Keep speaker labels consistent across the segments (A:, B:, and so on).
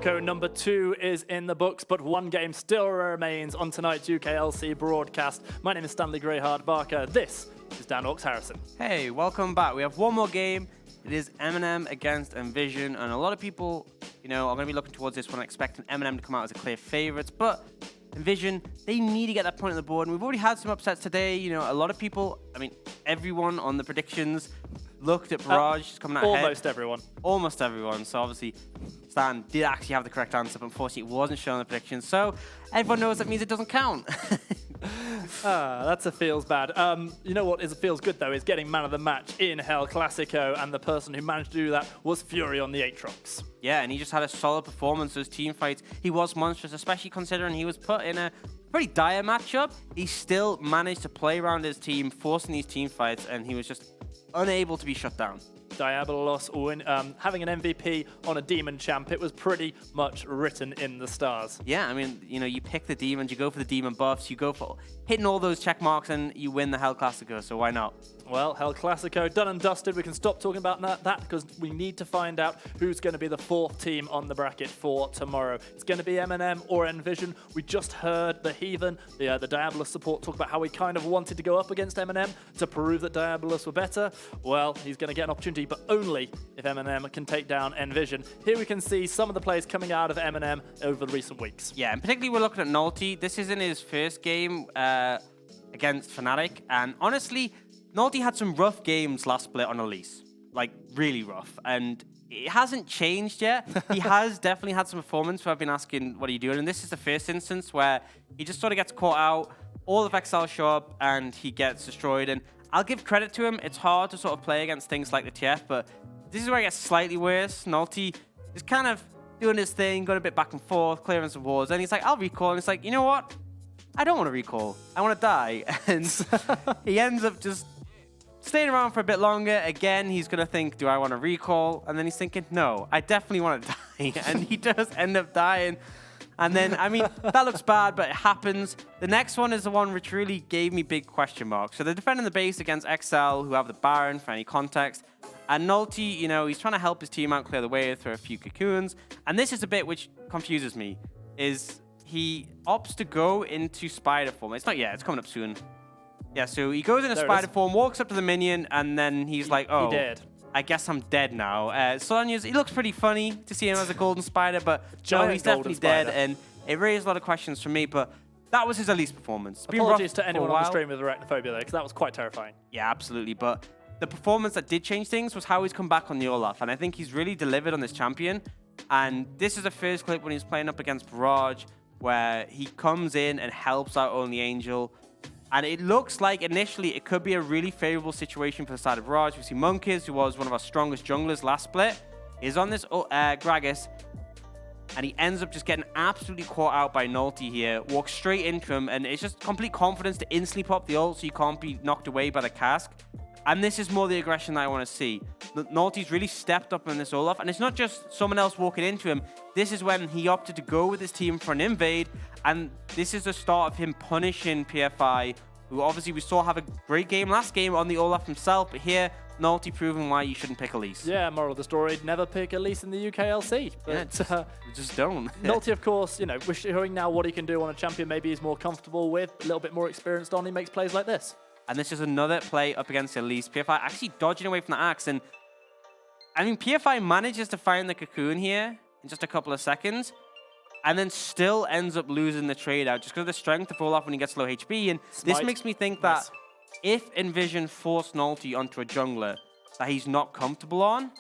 A: Falco number 2 is in the books, but one game still remains on tonight's UKLC broadcast. My name is Stanley Greyheart Barker. This is Dan Orks Harrison.
B: Hey, welcome back. We have one more game. It is Mnm against Nvision, and a lot of people, are going to be looking towards this one, expecting Mnm to come out as a clear favourite, but Nvision, they need to get that point on the board, and we've already had some upsets today. A lot of people, everyone on the predictions looked at Barrage coming out ahead. Almost everyone. So obviously, Stan did actually have the correct answer, but unfortunately, it wasn't shown on the predictions. So everyone knows that means it doesn't count.
A: That's a feels bad. You know what feels good, though, is getting man of the match in Hell Classico, and the person who managed to do that was Fury on the Aatrox. Yeah, and he just had a solid performance. Those team fights, he was monstrous, especially considering he was put in a pretty dire matchup. He still managed to play around his team, forcing these team fights, and he was just unable to be shut down. Diabolos having an MVP on a demon champ, it was pretty much written in the stars.
B: Yeah, you pick the demons, you go for the demon buffs, you go for hitting all those check marks, and you win the Hell Classico, so why not?
A: Well, Hell Classico done and dusted. We can stop talking about that because we need to find out who's going to be the 4th team on the bracket for tomorrow. It's going to be Mnm or Nvision. We just heard the Heathen, the Diabolos support, talk about how he kind of wanted to go up against Mnm to prove that Diabolos were better. Well, he's going to get an opportunity, but only if Mnm can take down Nvision. Here we can see some of the players coming out of Mnm over the recent weeks.
B: Yeah, and particularly we're looking at Nolty. This isn't his first game against Fnatic, and honestly, Nolty had some rough games last split on Elise, like really rough, and it hasn't changed yet. He has definitely had some performance where I've been asking, what are you doing? And this is the first instance where he just sort of gets caught out, all of XL show up, and he gets destroyed. And I'll give credit to him. It's hard to sort of play against things like the TF, but this is where it gets slightly worse. Nolty is kind of doing his thing, going a bit back and forth, clearing some wards, and he's like, I'll recall, and it's like, you know what? I don't want to recall. I want to die. And he ends up just staying around for a bit longer. Again, he's going to think, do I want to recall? And then he's thinking, no, I definitely want to die. And he does end up dying. And then, that looks bad, but it happens. The next one is the one which really gave me big question marks. So they're defending the base against XL, who have the Baron for any context. And Nolty, he's trying to help his team out, clear the way through a few cocoons. And this is a bit which confuses me, is he opts to go into spider form. It's not yet, it's coming up soon. Yeah, so he goes into spider form, walks up to the minion, and then he's like, oh,
A: he dead.
B: I guess I'm dead now. Solanius, he looks pretty funny to see him as a golden spider, but no, he's definitely dead, and it raised a lot of questions for me, but that was his Elise performance.
A: Apologies to anyone on the stream with arachnophobia there, because that was quite terrifying.
B: Yeah, absolutely, but the performance that did change things was how he's come back on the Olaf, and I think he's really delivered on this champion, and this is the first clip when he's playing up against Barrage, where he comes in and helps out Only Angel. And it looks like initially it could be a really favorable situation for the side of Barrage. We see Monkeys, who was one of our strongest junglers last split, is on this Gragas, and he ends up just getting absolutely caught out by Nolty here, walks straight into him, and it's just complete confidence to instantly pop the ult so you can't be knocked away by the cask. And this is more the aggression that I want to see. Nolty's really stepped up in this Olaf, and it's not just someone else walking into him. This is when he opted to go with his team for an invade, and this is the start of him punishing PFI, who obviously we saw have a great game last game on the Olaf himself, but here, Nolty proving why you shouldn't pick Elise.
A: Yeah, moral of the story, never pick Elise in the UKLC. But,
B: yeah, just don't.
A: Nolty, of course, we're showing now what he can do on a champion maybe he's more comfortable with, a little bit more experienced on. He makes plays like this.
B: And this is another play up against Elise. PFI actually dodging away from the axe. And PFI manages to find the cocoon here in just a couple of seconds. And then still ends up losing the trade out just because of the strength of Olaf when he gets low HP. And Smite. This makes me think that if Nvision forced Nolty onto a jungler that he's not comfortable on,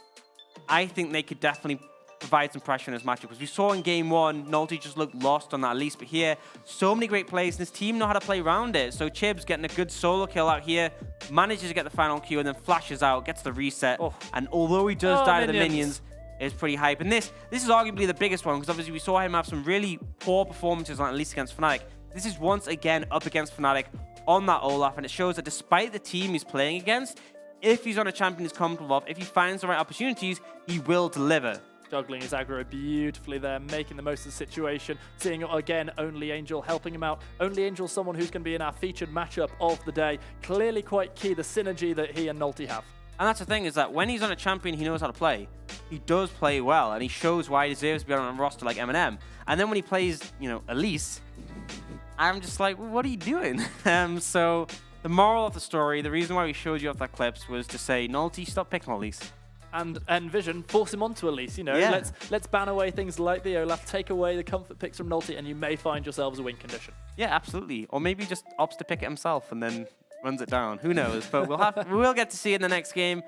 B: I think they could definitely provide some pressure in this matchup, because we saw in game 1, Nolty just looked lost on that Elise, but here, so many great plays, and his team know how to play around it. So Chibs getting a good solo kill out here, manages to get the final Q, and then flashes out, gets the reset, and although he does die to the minions, it's pretty hype. And this is arguably the biggest one, because obviously we saw him have some really poor performances on Elise against Fnatic. This is once again up against Fnatic on that Olaf, and it shows that despite the team he's playing against, if he's on a champion he's comfortable of, if he finds the right opportunities, he will deliver.
A: Juggling his aggro beautifully there, making the most of the situation. Seeing, again, Only Angel helping him out. Only Angel, someone who's going to be in our featured matchup of the day. Clearly quite key, the synergy that he and Nolty have.
B: And that's the thing, is that when he's on a champion, he knows how to play. he does play well, and he shows why he deserves to be on a roster like Mnm. And then when he plays, Elise, I'm just like, well, what are you doing? So the moral of the story, the reason why we showed you off that clips was to say, Nolty, stop picking Elise.
A: And Nvision, force him onto Elise,
B: Yeah.
A: Let's ban away things like the Olaf, take away the comfort picks from Nolty, and you may find yourselves a win condition.
B: Yeah, absolutely. Or maybe just opts to pick it himself and then runs it down. Who knows? But we will get to see it in the next game.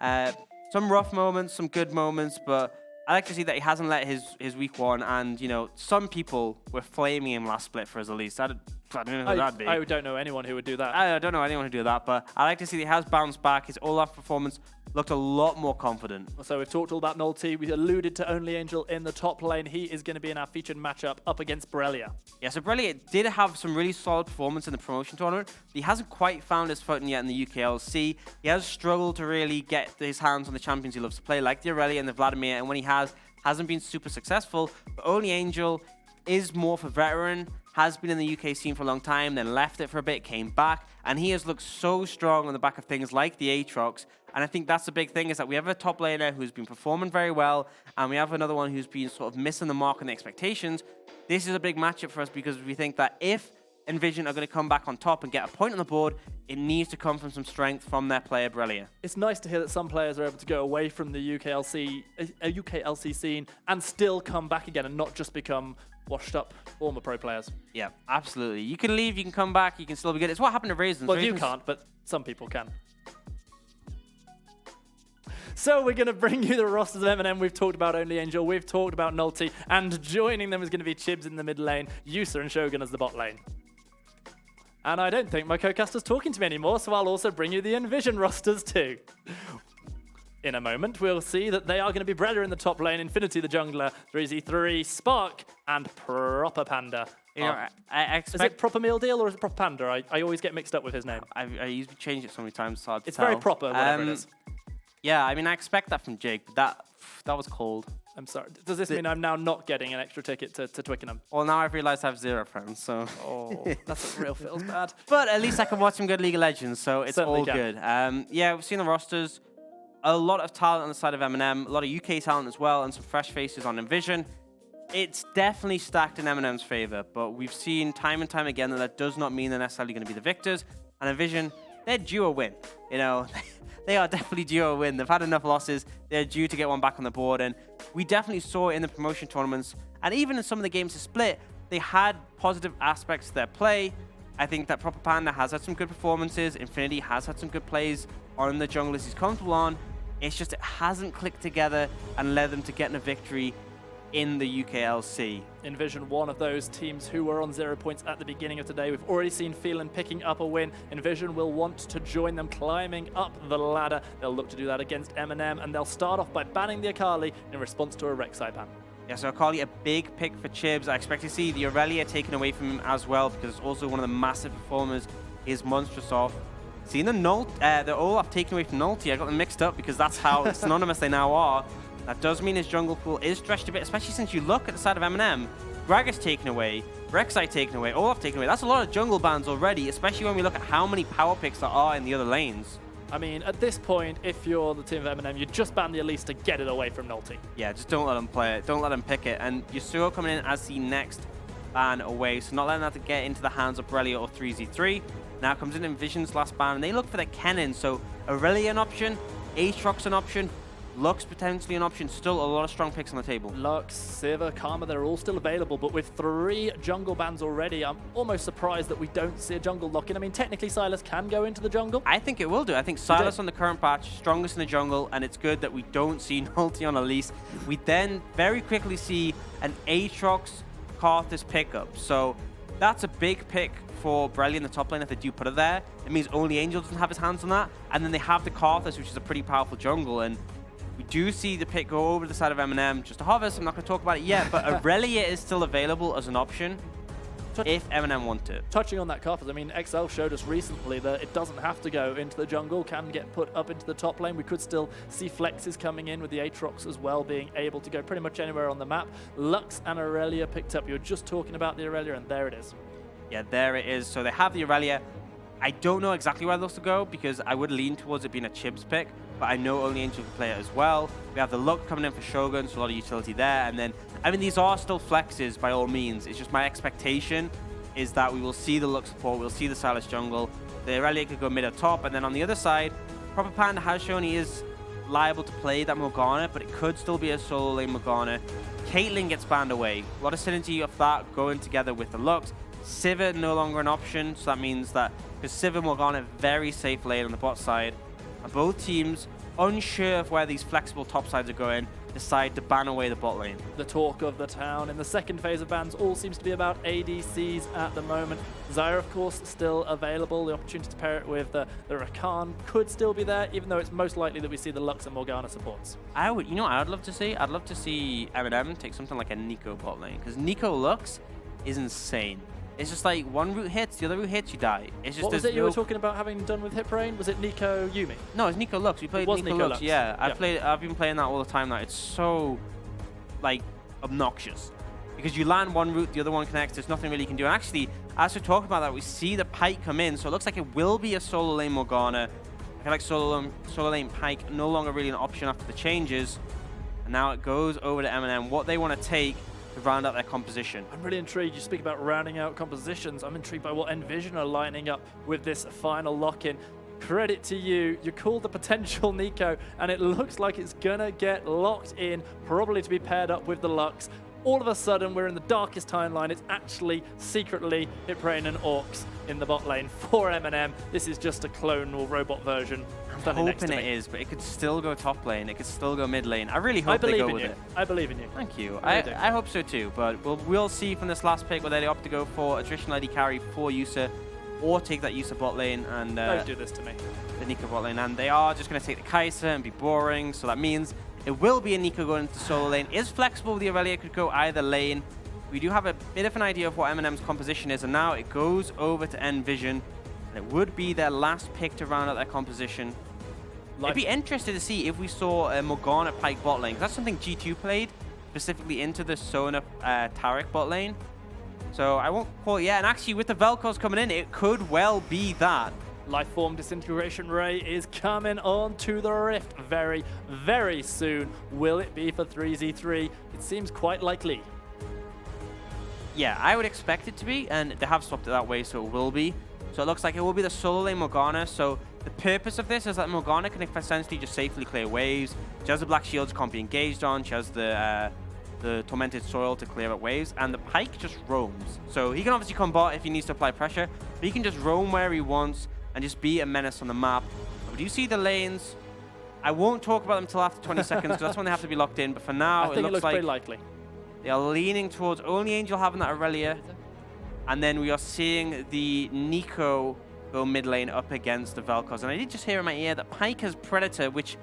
B: Some rough moments, some good moments, but I like to see that he hasn't let his week one, and some people were flaming him last split for his Elise. I don't know who that'd be.
A: I don't know anyone who would do that.
B: I don't know anyone who do that, but I like to see that he has bounced back. His Olaf performance looked a lot more confident.
A: So we've talked all about Nolty. We alluded to Only Angel in the top lane. He is going to be in our featured matchup up against Borrelia.
B: Yeah, so Borrelia did have some really solid performance in the promotion tournament. He hasn't quite found his footing yet in the UKLC. He has struggled to really get his hands on the champions he loves to play, like the Aurelia and the Vladimir, and when he hasn't been super successful. But Only Angel is more for veteran, has been in the UK scene for a long time, then left it for a bit, came back, and he has looked so strong on the back of things like the Aatrox. And I think that's the big thing, is that we have a top laner who's been performing very well, and we have another one who's been sort of missing the mark on the expectations. This is a big matchup for us because we think that if Nvision are going to come back on top and get a point on the board, it needs to come from some strength from their player, Borrelia.
A: It's nice to hear that some players are able to go away from the UKLC scene and still come back again and not just become washed up former pro players.
B: Yeah, absolutely. You can leave, you can come back, you can still be good. It's what happened to Raisins.
A: Well, you can't, but some people can. So we're going to bring you the rosters of Mnm. We've talked about Only Angel, we've talked about Nolty, and joining them is going to be Chibs in the mid lane, Yusa and Shogun as the bot lane. And I don't think my co-caster's talking to me anymore, so I'll also bring you the Nvision rosters too. In a moment, we'll see that they are going to be Brella in the top lane, Infinity the jungler, 3z3, Spark, and Proper Panda.
B: I expect...
A: Is it Proper Meal Deal or is it Proper Panda? I always get mixed up with his name.
B: I used to change it so many times, so
A: it's very proper, whatever it is.
B: Yeah, I mean, I expect that from Jake, but that was cold.
A: I'm sorry. Does this mean I'm now not getting an extra ticket to Twickenham?
B: Well, now I've realized I have 0 friends, so...
A: Oh, that's what real feels bad.
B: But at least I can watch some good League of Legends, so it's
A: Certainly
B: all good. Yeah, we've seen the rosters. A lot of talent on the side of Mnm, a lot of UK talent as well, and some fresh faces on Nvision. It's definitely stacked in Mnm's favor, but we've seen time and time again that does not mean they're necessarily going to be the victors. And Nvision, they're due a win. They are definitely due a win. They've had enough losses. They're due to get one back on the board. And we definitely saw it in the promotion tournaments. And even in some of the games to split, they had positive aspects to their play. I think that Proper Panda has had some good performances. Infinity has had some good plays on the junglers he's comfortable on. It's just it hasn't clicked together and led them to getting a victory in the UKLC.
A: Nvision, one of those teams who were on 0 points at the beginning of today. We've already seen Phelan picking up a win. Nvision will want to join them climbing up the ladder. They'll look to do that against Mnm, and they'll start off by banning the Akali in response to a Rek'Sai ban.
B: Yeah, so Akali, a big pick for Chibs. I expect to see the Aurelia taken away from him as well, because it's also one of the massive performers is monstrous off. Seeing the Olaf taken away from Nolty, I got them mixed up because that's how synonymous they now are. That does mean his jungle pool is stretched a bit, especially since you look at the side of Mnm. Gragas taken away, Rek'Sai taken away, Olaf taken away. That's a lot of jungle bans already, especially when we look at how many power picks there are in the other lanes.
A: I mean, at this point, if you're the team of Mnm, you just ban the Elise to get it away from Nolty.
B: Yeah, just don't let them play it. Don't let them pick it. And Yasuo coming in as the next ban away, so not letting that to get into the hands of Borrelia or 3z3. Now comes in Nvision's last ban, and they look for the Kennen. So Aurelia an option, Aatrox an option, Lux potentially an option. Still a lot of strong picks on the table.
A: Lux, Sivir, Karma, they're all still available, but with 3 jungle bans already, I'm almost surprised that we don't see a jungle lock-in. I mean, technically Sylas can go into the jungle.
B: I think it will do. I think Sylas on the current patch, strongest in the jungle, and it's good that we don't see Nolty on Elise. We then very quickly see an Aatrox Karthus pickup. So that's a big pick for Borrelia in the top lane if they do put it there. It means Only Angel doesn't have his hands on that. And then they have the Karthus, which is a pretty powerful jungle. And we do see the pick go over to the side of Mnm. Just a hover, so I'm not going to talk about it yet. But Aurelia is still available as an option if Mnm want it.
A: Touching on that Karthus, I mean, XL showed us recently that it doesn't have to go into the jungle, can get put up into the top lane. We could still see flexes coming in with the Aatrox as well, being able to go pretty much anywhere on the map. Lux and Aurelia picked up. You were just talking about the Aurelia, and there it is.
B: Yeah, there it is. So they have the Aurelia. I don't know exactly where those to go because I would lean towards it being a Chips pick, but I know only Angel can play it as well. We have the Luck coming in for Shogun, so a lot of utility there. And then, I mean, these are still flexes by all means. It's just my expectation is that we will see the Luck support, we'll see the Silas jungle. The Irelia could go mid or top, and then on the other side, Proper Panda has shown he is liable to play that Morgana, but it could still be a solo lane Morgana. Caitlyn gets banned away. A lot of synergy of that going together with the Lux. Sivir no longer an option, so that means that because Sivir Morgana very safe lane on the bot side, and both teams unsure of where these flexible top sides are going, decide to ban away the bot lane.
A: The talk of the town in the second phase of bans all seems to be about ADCs at the moment. Zyra, of course, still available. The opportunity to pair it with the Rakan could still be there, even though it's most likely that we see the Lux and Morgana supports.
B: I would, you know what I'd love to see? I'd love to see Mnm take something like a Nico bot lane, because Nico Lux is insane. It's just like one root hits, the other root hits, you die. It's just
A: what was it you were talking about having done with Hip Rain? Was it Nico Yumi?
B: No, it's Nico Lux. We played Nico Lux. Yeah, I've been playing that all the time now. It's so like obnoxious because you land one route, the other one connects. There's nothing really you can do. And actually, as we talk about that, we see the Pyke come in, so it looks like it will be a solo lane Morgana. I feel like solo lane Pyke no longer really an option after the changes, and now it goes over to Mnm. What they want to take to round out their composition.
A: I'm really intrigued. You speak about rounding out compositions. I'm intrigued by what Nvision are lining up with this final lock-in. Credit to you. You called the potential Nico, and it looks like it's gonna get locked in, probably to be paired up with the Lux. All of a sudden, we're in the darkest timeline. It's actually secretly Hip Rain and Orcs in the bot lane for Mnm. This is just a clone or robot version.
B: I'm hoping it is, but it could still go top lane. It could still go mid lane. I really hope they go with it.
A: I believe in you.
B: Thank you. I hope so too, but we'll see from this last pick whether they opt to go for a traditional AD carry for Yusa or take that Yusa bot lane and
A: don't do this to me.
B: The Nico bot lane, and they are just going to take the Kai'Sa and be boring, so that means it will be a Nico going into solo lane. Is flexible with the Irelia, could go either lane. We do have a bit of an idea of what Mnm's composition is, and now it goes over to Nvision, and it would be their last pick to round out their composition. I'd be interested to see if we saw a Morgana Pyke bot lane, because that's something G2 played, specifically into the Sona Taric bot lane. So I won't call it yet, and actually with the Vel'Koz coming in, it could well be that.
A: Lifeform Disintegration Ray is coming on to the Rift very, very soon. Will it be for 3z3? It seems quite likely.
B: Yeah, I would expect it to be, and they have swapped it that way, so it will be. So it looks like it will be the solo lane Morgana. So the purpose of this is that Morgana can essentially just safely clear waves. She has the Black Shields can't be engaged on. She has the Tormented Soil to clear up waves, and the Pyke just roams. So he can obviously combat if he needs to apply pressure, but he can just roam where he wants and just be a menace on the map. But you see the lanes. I won't talk about them until after 20 seconds, because that's when they have to be locked in. But for now,
A: I think it looks
B: like
A: pretty likely.
B: They are leaning towards only Angel having that Irelia. And then we are seeing the Nico go mid lane up against the Vel'Koz. And I did just hear in my ear that Pyke has Predator, which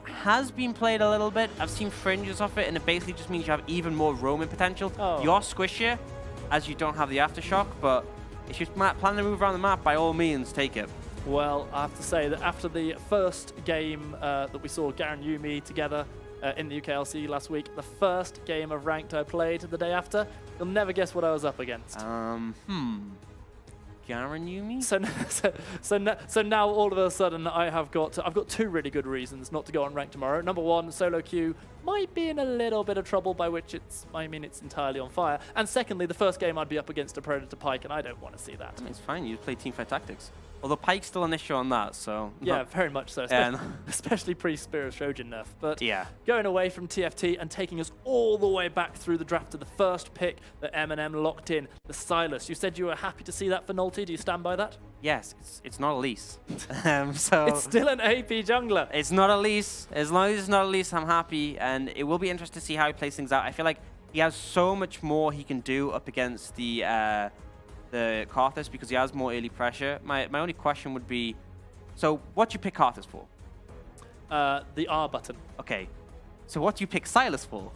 B: has been played a little bit. I've seen fringes of it, and it basically just means you have even more roaming potential.
A: Oh.
B: You're squishier, as you don't have the Aftershock, but if you're planning to move around the map, by all means, take it.
A: Well, I have to say that after the first game that we saw Garen Yumi together in the UKLC last week, the first game of Ranked I played the day after, you'll never guess what I was up against.
B: Garen Yumi?
A: So now all of a sudden I've got two really good reasons not to go on Ranked tomorrow. Number one, solo queue might be in a little bit of trouble, by which it's entirely on fire. And secondly, the first game I'd be up against a Predator Pyke, and I don't want to see that.
B: It's fine, you play teamfight tactics. Although Pyke's still an issue on that, so...
A: Yeah, very much so, especially pre-Spirit Trojan nerf. But
B: yeah,
A: going away from TFT and taking us all the way back through the draft to the first pick that Mnm locked in, the Silas. You said you were happy to see that for Nolte. Do you stand by that?
B: Yes, it's not Elise. So
A: it's still an AP jungler.
B: It's not Elise. As long as it's not Elise, I'm happy, and it will be interesting to see how he plays things out. I feel like he has so much more he can do up against the Karthus, because he has more early pressure. My only question would be, so what do you pick Karthus for?
A: The R button.
B: Okay, so what do you pick Silas for?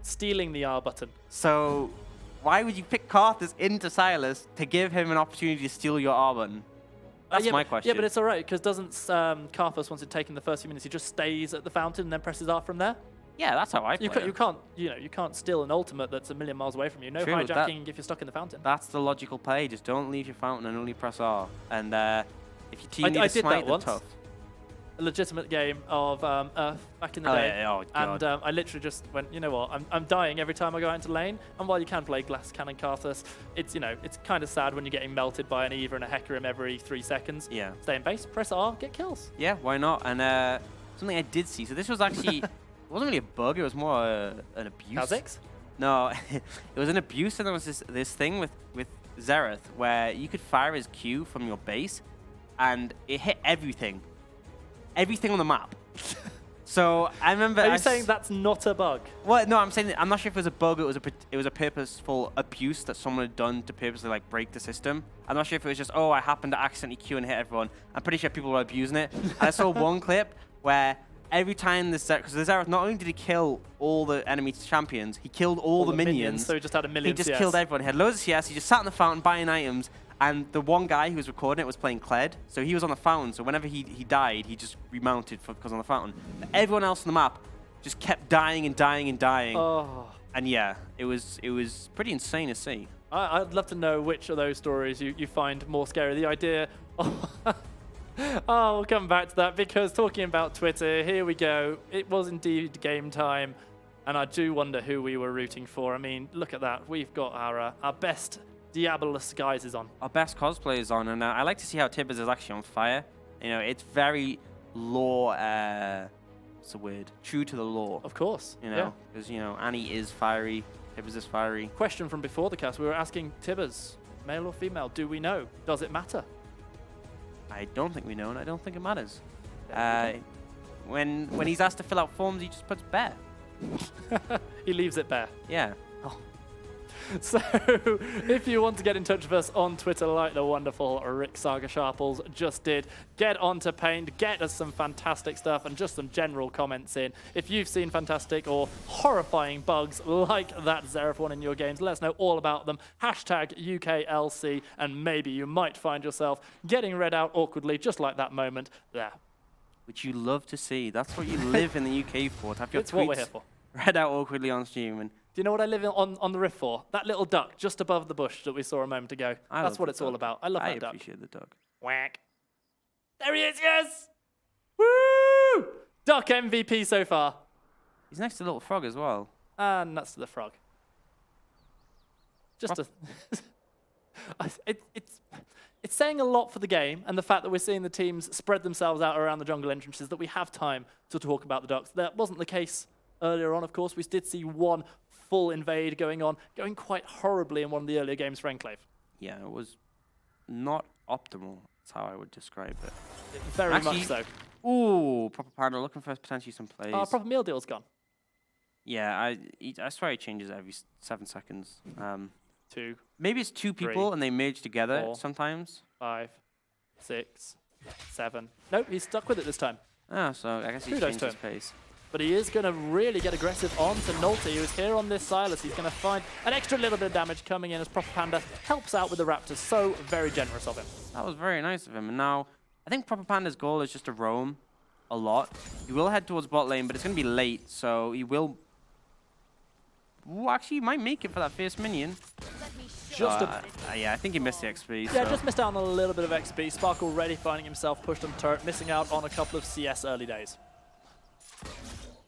A: Stealing the R button.
B: So why would you pick Karthus into Silas to give him an opportunity to steal your R button? That's my question.
A: Yeah, but it's all right, because doesn't Karthus, once it's taken the first few minutes, he just stays at the fountain and then presses R from there?
B: Yeah, that's how I play it.
A: You can't steal an ultimate that's a million miles away from you. No
B: True,
A: hijacking if you're stuck in the fountain.
B: That's the logical play. Just don't leave your fountain and only press R. And if your team
A: I
B: needs to
A: did
B: smite,
A: that
B: they're
A: once.
B: tough.
A: A legitimate game of Earth back in the day.
B: Yeah, oh, God.
A: And I literally just went, you know what, I'm dying every time I go out into lane. And while you can play Glass Cannon Karthus, it's kind of sad when you're getting melted by an Eva and a Hecarim every 3 seconds.
B: Yeah.
A: Stay in base, press R, get kills.
B: Yeah, why not? And something I did see. So this was actually, it wasn't really a bug. It was more an abuse.
A: Kha'Zix?
B: No, it was an abuse. And there was this thing with Xerath where you could fire his Q from your base, and it hit everything on the map. So I remember.
A: Are you saying that's not a bug?
B: Well, no, I'm saying I'm not sure if it was a bug. It was a purposeful abuse that someone had done to purposely like break the system. I'm not sure if it was just I happened to accidentally Q and hit everyone. I'm pretty sure people were abusing it. And I saw one clip where every time because the Xerath, not only did he kill all the enemy champions, he killed all the minions.
A: So he just had a million.
B: He just killed everyone. He had loads of CS. He just sat in the fountain buying items. And the one guy who was recording it was playing Kled, so he was on the fountain. So whenever he died, he just remounted because on the fountain. But everyone else on the map just kept dying and dying and dying.
A: Oh.
B: And yeah, it was pretty insane to see.
A: I'd love to know which of those stories you find more scary. The idea. We'll come back to that because talking about Twitter, here we go. It was indeed game time, and I do wonder who we were rooting for. I mean, look at that. We've got our best Diabolus guys on.
B: Our best cosplay is on, and I like to see how Tibbers is actually on fire. It's very lore, what's the word? True to the lore.
A: Of course.
B: Because, Annie is fiery, Tibbers is fiery.
A: Question from before the cast, we were asking Tibbers, male or female, do we know? Does it matter?
B: I don't think we know, and I don't think it matters. When he's asked to fill out forms, he just puts bear.
A: He leaves it bare.
B: Yeah.
A: So, if you want to get in touch with us on Twitter like the wonderful Rick Saga Sharples just did, get onto Paint, get us some fantastic stuff and just some general comments in. If you've seen fantastic or horrifying bugs like that Xerath one in your games, let us know all about them. Hashtag UKLC, and maybe you might find yourself getting read out awkwardly, just like that moment there.
B: Which you love to see. That's what you live in the UK for. To have your
A: It's what we're here
B: tweets
A: for.
B: read out awkwardly on stream. And
A: do you know what I live on the riff for? That little duck just above the bush that we saw a moment ago. That's what it's all about. I love that duck.
B: I appreciate the duck.
A: Whack. There he is, yes! Woo! Duck MVP so far.
B: He's next to the little frog as well.
A: And nuts to the frog. Just it's saying a lot for the game and the fact that we're seeing the teams spread themselves out around the jungle entrances that we have time to talk about the ducks. That wasn't the case earlier on, of course. We did see one full invade going quite horribly in one of the earlier games for Enclave.
B: Yeah, it was not optimal. That's how I would describe it.
A: Very much so.
B: Ooh, Proper Panda looking for potentially some plays.
A: Proper Meal Deal's gone.
B: Yeah, I swear he changes every 7 seconds.
A: 2.
B: Maybe it's 2 people
A: 3,
B: and they merge together
A: 4,
B: sometimes.
A: 5, 6, 7. Nope, he's stuck with it this time.
B: Oh, so I guess he changed his pace.
A: But he is going to really get aggressive on to Nolte, who is here on this Silas. He's going to find an extra little bit of damage coming in as Proper Panda helps out with the Raptors. So very generous of him.
B: That was very nice of him. And now, I think Proper Panda's goal is just to roam a lot. He will head towards bot lane, but it's going to be late, so he will... Ooh, actually, he might make it for that first minion. Yeah, I think he missed the XP.
A: Yeah, just missed out on a little bit of XP. Spark already finding himself pushed on turret, missing out on a couple of CS early days.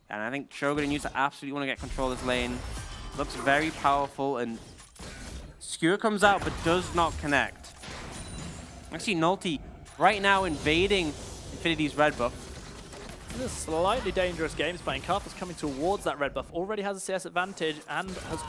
B: And I think Shogun and Yuta absolutely want to get control of this lane. Looks very powerful, and Skewer comes out but does not connect. Actually, Nolte right now invading Infinity's red buff.
A: This is a slightly dangerous game. He's playing Karthus coming towards that red buff. Already has a CS advantage and has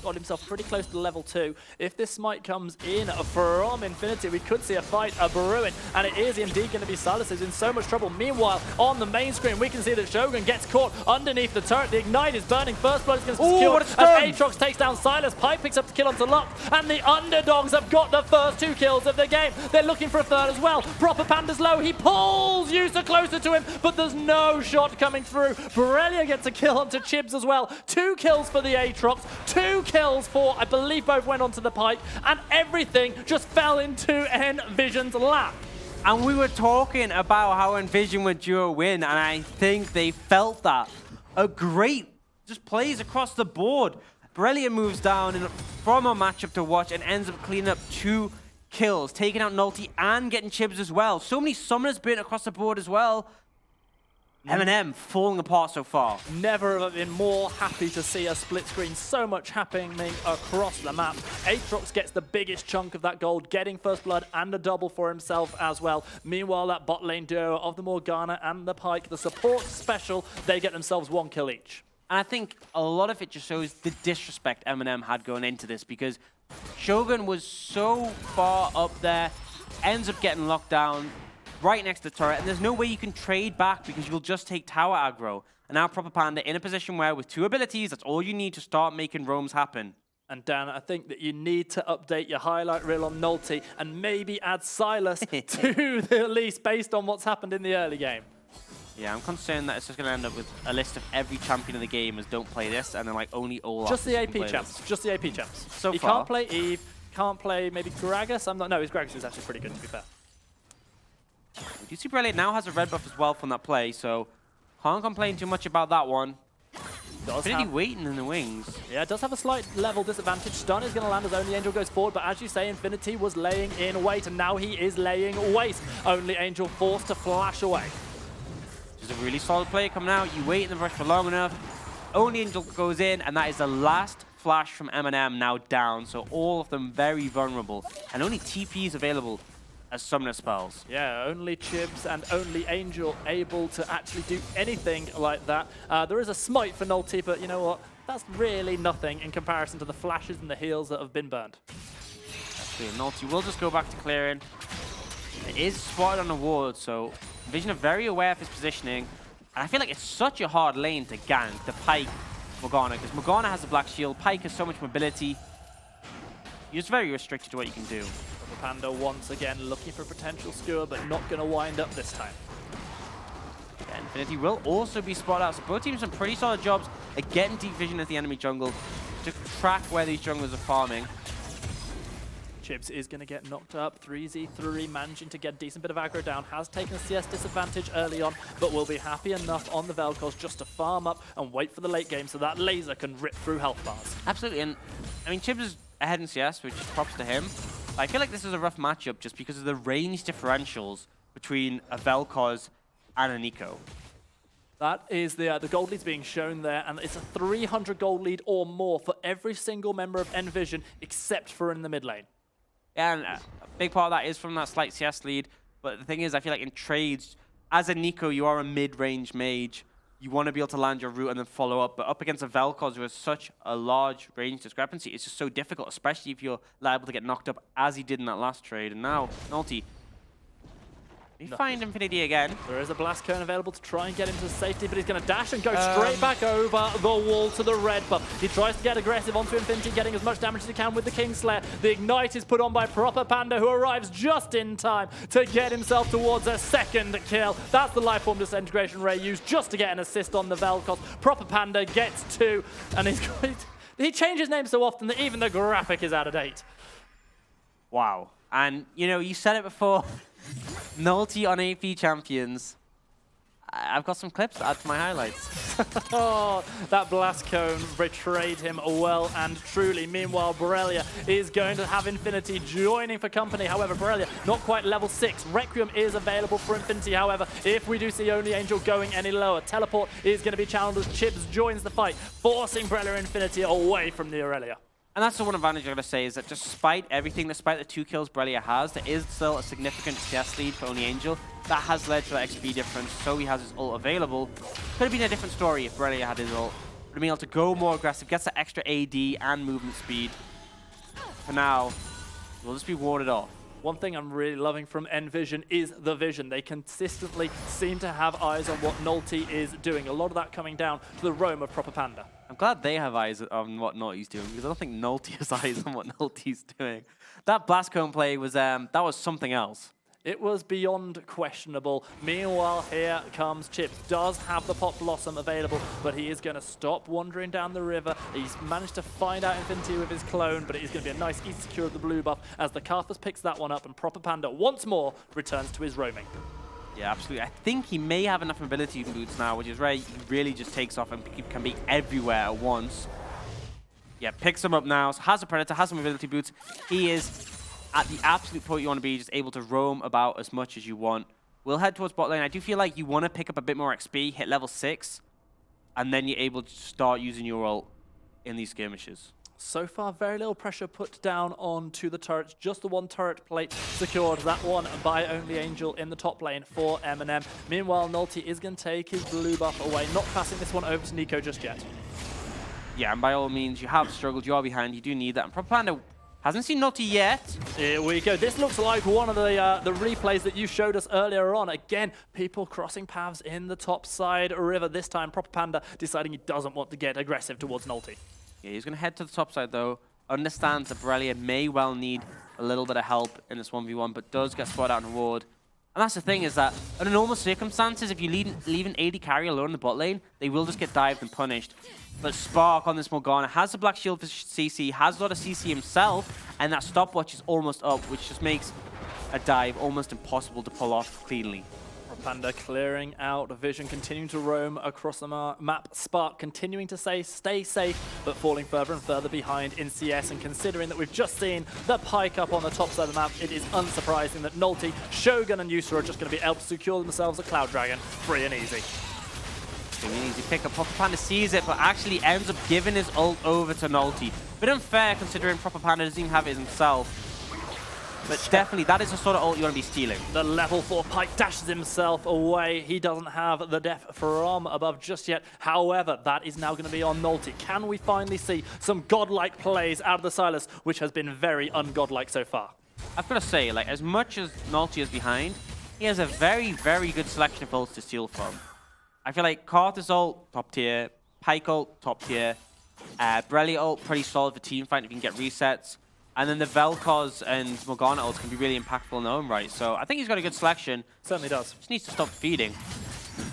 A: got himself pretty close to level 2. If this smite comes in from Infinity, we could see a fight brewing, and it is indeed going to be Silas who's in so much trouble. Meanwhile, on the main screen, we can see that Shogun gets caught underneath the turret. The Ignite is burning. First blood is going to be secured as Aatrox takes down Silas. Pipe picks up the kill onto Luck, and the underdogs have got the first 2 kills of the game. They're looking for a third as well. Proper Panda's low. He pulls Yusa closer to him, but there's no shot coming through. Borrelia gets a kill onto Chibs as well. 2 kills for the Aatrox. 2 kills for, I believe both went onto the pipe, and everything just fell into Nvision's lap.
B: And we were talking about how Nvision would duo win, and I think they felt that. a great just plays across the board. Borrelia moves down from a matchup to watch and ends up cleaning up 2 kills, taking out Nulty and getting Chibs as well. So many summoners burnt across the board as well. Mnm falling apart so far.
A: Never have been more happy to see a split screen. So much happening across the map. Aatrox gets the biggest chunk of that gold, getting first blood and a double for himself as well. Meanwhile, that bot lane duo of the Morgana and the Pyke, the support special, they get themselves 1 kill each.
B: And I think a lot of it just shows the disrespect Mnm had going into this, because Shogun was so far up there, ends up getting locked down right next to the turret, and there's no way you can trade back because you'll just take tower aggro. And now Proper Panda in a position where with 2 abilities, that's all you need to start making roams happen.
A: And Dan, I think that you need to update your highlight reel on Nulty and maybe add Silas to the list based on what's happened in the early game.
B: Yeah, I'm concerned that it's just going to end up with a list of every champion in the game as don't play this, and then like only all
A: just the AP champs. Just the AP champs.
B: So
A: you
B: far.
A: can't play Eve, can't play maybe Gragas. No, his Gragas is actually pretty good, to be fair.
B: We do see Borrelia now has a red buff as well from that play, so can't complain too much about that one. Infinity waiting in the wings.
A: Yeah, it does have a slight level disadvantage. Stun is going to land as Only Angel goes forward, but as you say, Infinity was laying in wait, and now he is laying wait. Only Angel forced to flash away.
B: Just a really solid play coming out. You wait in the rush for long enough. Only Angel goes in, and that is the last flash from Mnm now down, so all of them very vulnerable. And only TP is available as summoner spells.
A: Yeah, only Chibs and only Angel able to actually do anything like that. There is a smite for Nulty, but you know what? That's really nothing in comparison to the flashes and the heals that have been burned.
B: Actually, Nulty will just go back to clearing. It is spotted on the ward, so Nvision are very aware of his positioning. And I feel like it's such a hard lane to gank the Pyke Morgana, because Morgana has a black shield, Pyke has so much mobility. You're just very restricted to what you can do.
A: Panda once again looking for a potential skewer, but not going to wind up this time.
B: Yeah, Infinity will also be spotted out, so both teams have some pretty solid jobs at getting deep vision at the enemy jungle to track where these junglers are farming.
A: Chibs is going to get knocked up. 3z3 managing to get a decent bit of aggro down. Has taken a CS disadvantage early on, but will be happy enough on the Vel'Koz just to farm up and wait for the late game so that laser can rip through health bars.
B: Absolutely, and I mean, Chibs is ahead in CS, which is props to him. I feel like this is a rough matchup just because of the range differentials between a Vel'Koz and a Nico.
A: That is the gold lead's being shown there, and it's a 300 gold lead or more for every single member of Nvision except for in the mid lane.
B: Yeah, and a big part of that is from that slight CS lead, but the thing is, I feel like in trades, as a Nico, you are a mid-range mage. You want to be able to land your route and then follow up, but up against a Vel'Koz who has such a large range discrepancy, it's just so difficult, especially if you're liable to get knocked up as he did in that last trade. And now, Nulty, we find Infinity again.
A: There is a blast cone available to try and get him to safety, but he's going to dash and go straight back over the wall to the red buff. He tries to get aggressive onto Infinity, getting as much damage as he can with the Kingslayer. The Ignite is put on by Proper Panda, who arrives just in time to get himself towards a second kill. That's the Lifeform Disintegration Ray used just to get an assist on the Vel'Koz. Proper Panda gets 2, and he changes names so often that even the graphic is out of date.
B: Wow. And, you know, you said it before. Nulty on AP champions. I've got some clips to add to my highlights.
A: Oh, that blast cone betrayed him well and truly. Meanwhile, Borrelia is going to have Infinity joining for company. However, Borrelia not quite level 6. Requiem is available for Infinity. However, if we do see Only Angel going any lower, Teleport is going to be channeled as Chibs joins the fight, forcing Borrelia Infinity away from the Aurelia.
B: And that's the one advantage I'm going to say is that despite everything, despite the 2 kills Borrelia has, there is still a significant CS lead for Only Angel. That has led to that XP difference, so he has his ult available. Could have been a different story if Borrelia had his ult. Would have been able to go more aggressive, gets that extra AD and movement speed. For now, we'll just be warded off.
A: One thing I'm really loving from Nvision is the vision. They consistently seem to have eyes on what Nulty is doing. A lot of that coming down to the roam of Proper Panda.
B: I'm glad they have eyes on what Nulty's doing, because I don't think Nulty has eyes on what Nulty's doing. That blast cone play was that was something else.
A: It was beyond questionable. Meanwhile, here comes Chips. Does have the Pop Blossom available, but he is going to stop wandering down the river. He's managed to find out Infinity with his clone, but it is going to be a nice easy secure of the blue buff as the Karthus picks that one up, and Proper Panda once more returns to his roaming.
B: Yeah, absolutely. I think he may have enough mobility boots now, which is right. He really just takes off and can be everywhere at once. Yeah, picks him up now. So has a Predator, has some mobility boots. He is at the absolute point you want to be, just able to roam about as much as you want. We'll head towards bot lane. I do feel like you want to pick up a bit more XP, hit level 6, and then you're able to start using your ult in these skirmishes.
A: So far, very little pressure put down onto the turrets. Just the one turret plate secured. That one by Only Angel in the top lane for Mnm. Meanwhile, Nulty is going to take his blue buff away. Not passing this one over to Nico just yet.
B: Yeah, and by all means, you have struggled. You are behind. You do need that. And Propaganda hasn't seen Nulty yet.
A: Here we go. This looks like one of the replays that you showed us earlier on. Again, people crossing paths in the top side river. This time, Propaganda deciding he doesn't want to get aggressive towards Nulty.
B: Yeah, he's going to head to the top side, though. Understands that Borrelia may well need a little bit of help in this 1v1, but does get spotted out in a ward. And that's the thing, is that under normal circumstances, if you leave an AD carry alone in the bot lane, they will just get dived and punished. But Spark on this Morgana has the Black Shield for CC, has a lot of CC himself, and that stopwatch is almost up, which just makes a dive almost impossible to pull off cleanly.
A: Panda clearing out Vision, continuing to roam across the map. Spark continuing to stay safe, but falling further and further behind in CS. And considering that we've just seen the pike up on the top side of the map, it is unsurprising that Nulty, Shogun, and Yusa are just going to be able to secure themselves a Cloud Dragon free and easy.
B: Free and easy pick up. Proper Panda sees it, but actually ends up giving his ult over to Nulty. Bit unfair considering Proper Panda doesn't even have it himself. But definitely, that is the sort of ult you want to be stealing.
A: The level 4 Pike dashes himself away. He doesn't have the def from above just yet. However, that is now going to be on Nulty. Can we finally see some godlike plays out of the Silas, which has been very ungodlike so far?
B: I've got to say, like, as much as Nulty is behind, he has a very, very good selection of ults to steal from. I feel like Carthus ult, top tier. Pike ult, top tier. Borrelia ult, pretty solid for teamfight if you can get resets. And then the Vel'Koz and Morgana ults can be really impactful in their own right. So I think he's got a good selection.
A: Certainly does.
B: Just needs to stop feeding.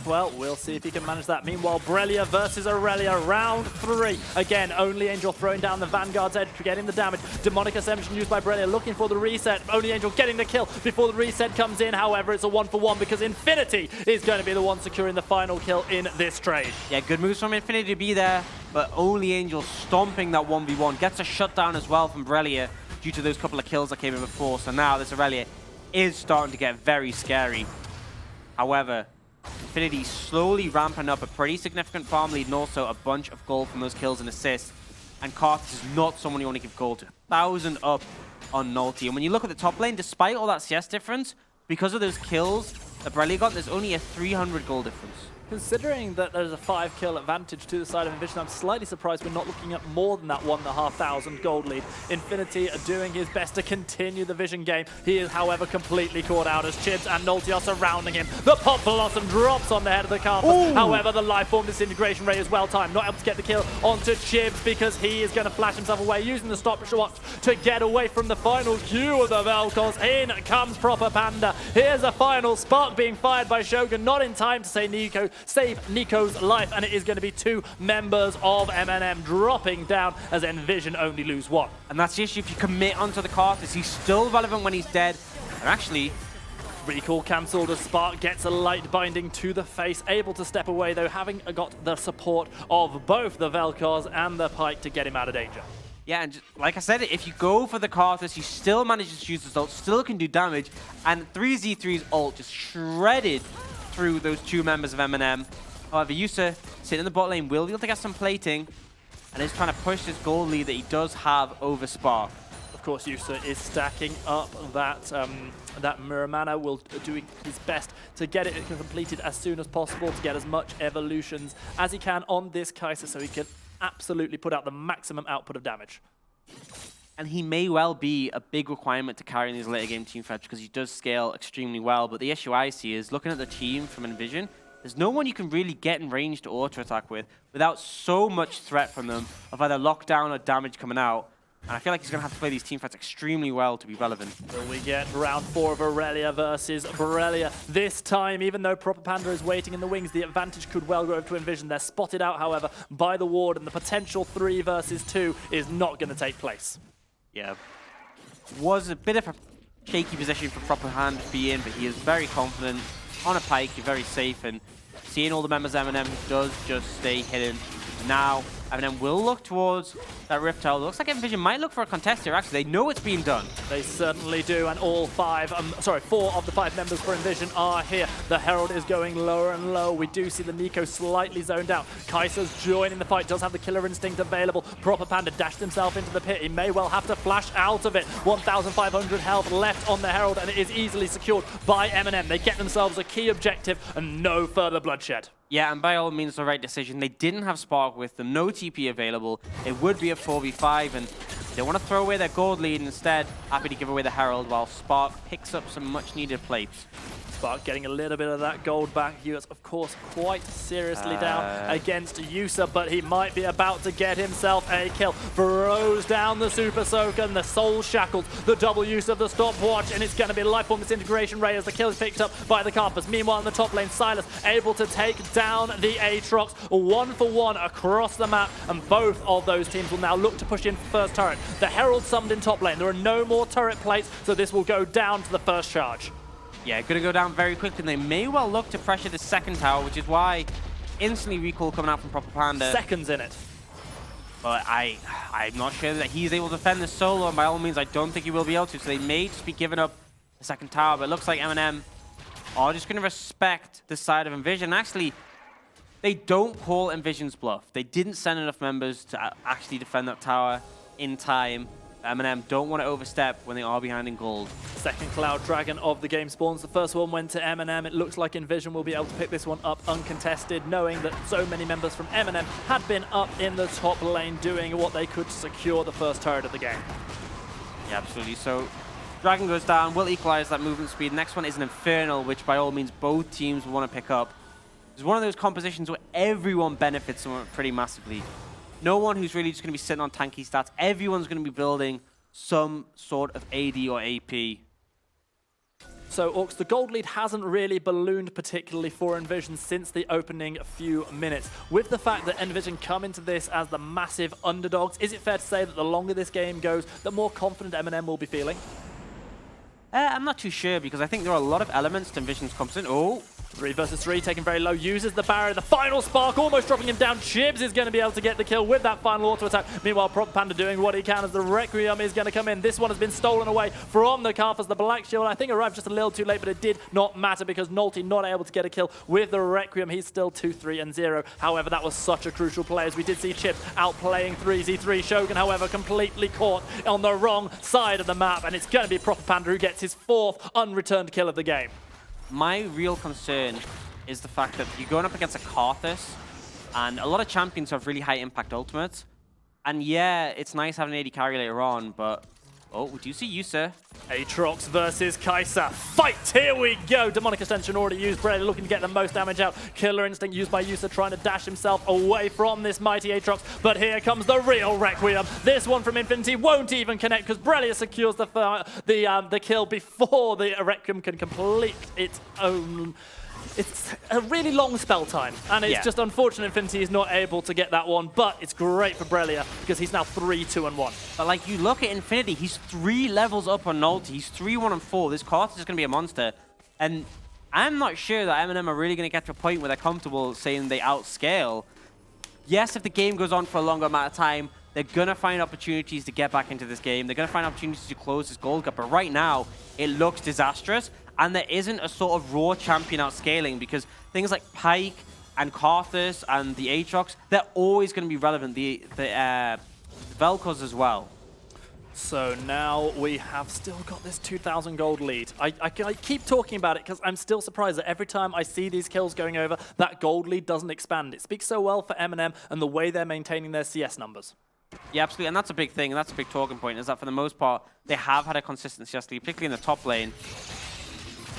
A: Well, we'll see if he can manage that. Meanwhile, Borrelia versus Aurelia, round 3. Again, Only Angel throwing down the Vanguard's edge, getting the damage. Demonic Ascension used by Borrelia, looking for the reset. Only Angel getting the kill before the reset comes in. However, it's a 1-for-1 because Infinity is going to be the one securing the final kill in this trade.
B: Yeah, good moves from Infinity to be there, but Only Angel stomping that 1v1. Gets a shutdown as well from Borrelia due to those couple of kills that came in before. So now this Aurelia is starting to get very scary. However, Infinity slowly ramping up a pretty significant farm lead and also a bunch of gold from those kills and assists. And Carthus is not someone you want to give gold to. 1,000 up on Nulty. And when you look at the top lane, despite all that CS difference, because of those kills that Borrelia got, there's only a 300 gold difference.
A: Considering that there's a 5-kill advantage to the side of Nvision, I'm slightly surprised we're not looking at more than that 1,500 gold lead. Infinity are doing his best to continue the Vision game. He is, however, completely caught out as Chibs and Nulty are surrounding him. The Pop Blossom drops on the head of the Carthus. However, the Lifeform Disintegration Ray is well timed. Not able to get the kill onto Chibs because he is going to flash himself away, using the stopwatch to get away from the final queue of the Vel'Koz. In comes Proper Panda. Here's a final spark being fired by Shogun, not in time to save Nico's life, and it is going to be 2 members of Mnm dropping down as Nvision only lose 1.
B: And that's the issue. If you commit onto the Carthus, he's still relevant when he's dead. And actually,
A: recall cancelled as Spark gets a light binding to the face, able to step away though, having got the support of both the Vel'Koz and the Pike to get him out of danger.
B: Yeah, and just, like I said, if you go for the Carthus, he still manages to use his ult, still can do damage, and 3z3's ult just shredded through those 2 members of Mnm. However, Yusa, sitting in the bot lane, will be able to get some plating, and is trying to push this gold lead that he does have over Spark.
A: Of course, Yusa is stacking up that mirror mana, will do his best to get it completed as soon as possible, to get as much evolutions as he can on this Kai'Sa, so he can absolutely put out the maximum output of damage.
B: And he may well be a big requirement to carry in these later game teamfights because he does scale extremely well. But the issue I see is looking at the team from Nvision, there's no one you can really get in range to auto-attack with without so much threat from them of either lockdown or damage coming out. And I feel like he's going to have to play these teamfights extremely well to be relevant.
A: So we get round 4 of Aurelia versus Borrelia. This time, even though Proper Panda is waiting in the wings, the advantage could well go over to Nvision. They're spotted out, however, by the ward, and the potential 3 versus 2 is not going to take place.
B: Yeah, was a bit of a shaky position for Proper Hand to be in, but he is very confident. on a Pike, you're very safe, and seeing all the members of Mnm does just stay hidden. Now, Mnm will look towards that Rift Tower. Looks like Nvision might look for a contest here, actually. They know it's being done.
A: They certainly do, and all 4 of the 5 members for Nvision are here. The Herald is going lower and lower. We do see the Nico slightly zoned out. Kaiser's joining the fight, does have the killer instinct available. Proper Panda dashed himself into the pit. He may well have to flash out of it. 1,500 health left on the Herald, and it is easily secured by Mnm. They get themselves a key objective and no further bloodshed.
B: Yeah, and by all means, the right decision. They didn't have Spark with them, no TP available. It would be a 4v5, and they want to throw away their gold lead instead. Happy to give away the Herald, while Spark picks up some much-needed plates.
A: Spark getting a little bit of that gold back. He was, of course, quite seriously down against Yusa, but he might be about to get himself a kill. Throws down the Super Soaker, and the Soul Shackles, the double use of the stopwatch, and it's going to be Lifeform Disintegration Ray as the kill is picked up by the Carpers. Meanwhile, in the top lane, Silas able to take down the Aatrox 1-for-1 across the map, and both of those teams will now look to push in for first turret. The Herald summoned in top lane. There are no more turret plates, so this will go down to the first charge.
B: Yeah, going to go down very quickly, and they may well look to pressure the second tower, which is why instantly recall coming out from Proper Panda.
A: Seconds in it.
B: But I'm not sure that he's able to defend this solo, and by all means, I don't think he will be able to, so they may just be giving up the second tower, but it looks like Mnm are just going to respect the side of Nvision. Actually, they don't call Nvision's bluff. They didn't send enough members to actually defend that tower in time. Mnm don't want to overstep when they are behind in gold.
A: Second Cloud Dragon of the game spawns. The first one went to Mnm. It looks like Nvision will be able to pick this one up uncontested, knowing that so many members from Mnm had been up in the top lane doing what they could to secure the first turret of the game.
B: Yeah, absolutely. So Dragon goes down, will equalize that movement speed. Next one is an Infernal, which by all means both teams will want to pick up. It's one of those compositions where everyone benefits from it pretty massively. No one who's really just going to be sitting on tanky stats. Everyone's going to be building some sort of AD or AP.
A: So, Orcs, the gold lead hasn't really ballooned particularly for Nvision since the opening few minutes. With the fact that Nvision come into this as the massive underdogs, is it fair to say that the longer this game goes, the more confident Mnm will be feeling?
B: I'm not too sure, because I think there are a lot of elements to Nvision's composition. Oh!
A: 3 versus 3, taken very low, uses the barrier, the final spark, almost dropping him down. Chibs is going to be able to get the kill with that final auto attack. Meanwhile, Proper Panda doing what he can as the Requiem is going to come in. This one has been stolen away from the Carpers. The Black Shield, I think, arrived just a little too late, but it did not matter because Nolty not able to get a kill with the Requiem. He's still 2-3-0. However, that was such a crucial play as we did see Chibs outplaying 3z3. Shogun, however, completely caught on the wrong side of the map, and it's going to be Proper Panda who gets his 4th unreturned kill of the game.
B: My real concern is the fact that you're going up against a Karthus, and a lot of champions have really high impact ultimates. And yeah, it's nice having an AD carry later on, but oh, we do see Yusa.
A: Aatrox versus Kai'Sa. Fight! Here we go. Demonic Ascension already used. Brady looking to get the most damage out. Killer Instinct used by Yusa, trying to dash himself away from this mighty Aatrox. But here comes the real Requiem. This one from Infinity won't even connect because Brelia secures the kill before the Requiem can complete its own. It's a really long spell time, and it's just unfortunate Infinity is not able to get that one, but it's great for Brelia because he's now 3-2-1.
B: But like, you look at Infinity, he's 3 levels up on Nolty. He's 3-1-4. This Karthus is going to be a monster, and I'm not sure that Mnm are really going to get to a point where they're comfortable saying they outscale. Yes, if the game goes on for a longer amount of time, they're going to find opportunities to get back into this game. They're going to find opportunities to close this gold gap, but right now, it looks disastrous. And there isn't a sort of raw champion outscaling because things like Pike and Karthus and the Aatrox, they're always going to be relevant. The Vel'Koz as well.
A: So now we have still got this 2,000 gold lead. I keep talking about it because I'm still surprised that every time I see these kills going over, that gold lead doesn't expand. It speaks so well for Mnm and the way they're maintaining their CS numbers.
B: Yeah, absolutely, and that's a big thing, and that's a big talking point, is that for the most part, they have had a consistent CS lead, particularly in the top lane.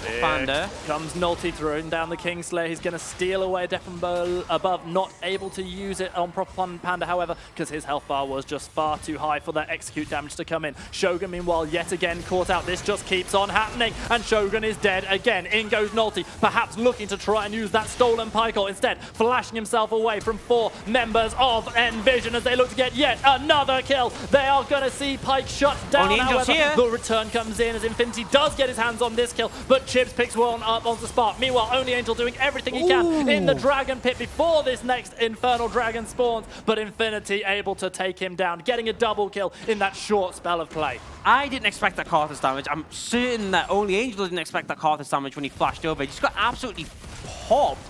A: Here comes Nolty throwing down the Kingslayer. He's going to steal away a Death from above, not able to use it on Proper Panda, however, because his health bar was just far too high for that execute damage to come in. Shogun, meanwhile, yet again caught out. This just keeps on happening, and Shogun is dead again. In goes Nolty, perhaps looking to try and use that stolen Pike ult. Instead, flashing himself away from 4 members of Nvision as they look to get yet another kill. They are going to see Pike shut down, however. The return comes in as Infinity does get his hands on this kill, but Chips picks one up onto Spark. Meanwhile, Only Angel doing everything he can in the Dragon Pit before this next Infernal Dragon spawns, but Infinity able to take him down, getting a double kill in that short spell of play.
B: I didn't expect that Karthus damage. I'm certain that Only Angel didn't expect that Karthus damage when he flashed over. He just got absolutely popped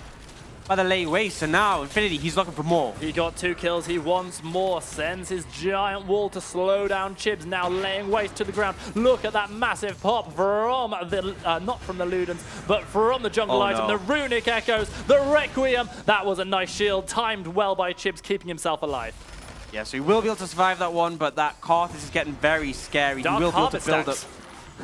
B: by the late waste, and now Infinity, he's looking for more.
A: He got 2 kills, he wants more, sends his giant wall to slow down Chibs, now laying waste to the ground. Look at that massive pop from the, not from the Ludens, but from the jungle item, the Runic Echoes, the Requiem. That was a nice shield, timed well by Chibs, keeping himself alive.
B: Yeah, so he will be able to survive that one, but that Karthus is getting very scary.
A: Dark
B: he will be able to build
A: Harvest
B: up.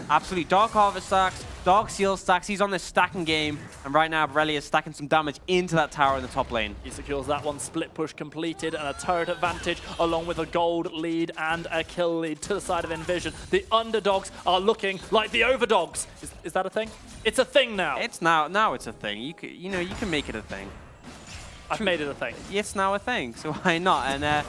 B: Absolutely, Dark Harvest stacks, Dark Seal stacks. He's on this stacking game, and right now Borrelia is stacking some damage into that tower in the top lane.
A: He secures that one, split push completed, and a turret advantage, along with a gold lead and a kill lead to the side of Nvision. The underdogs are looking like the overdogs. Is that a thing? It's a thing now.
B: It's now it's a thing. You can make it a thing.
A: I've made it a thing.
B: It's now a thing, so why not? And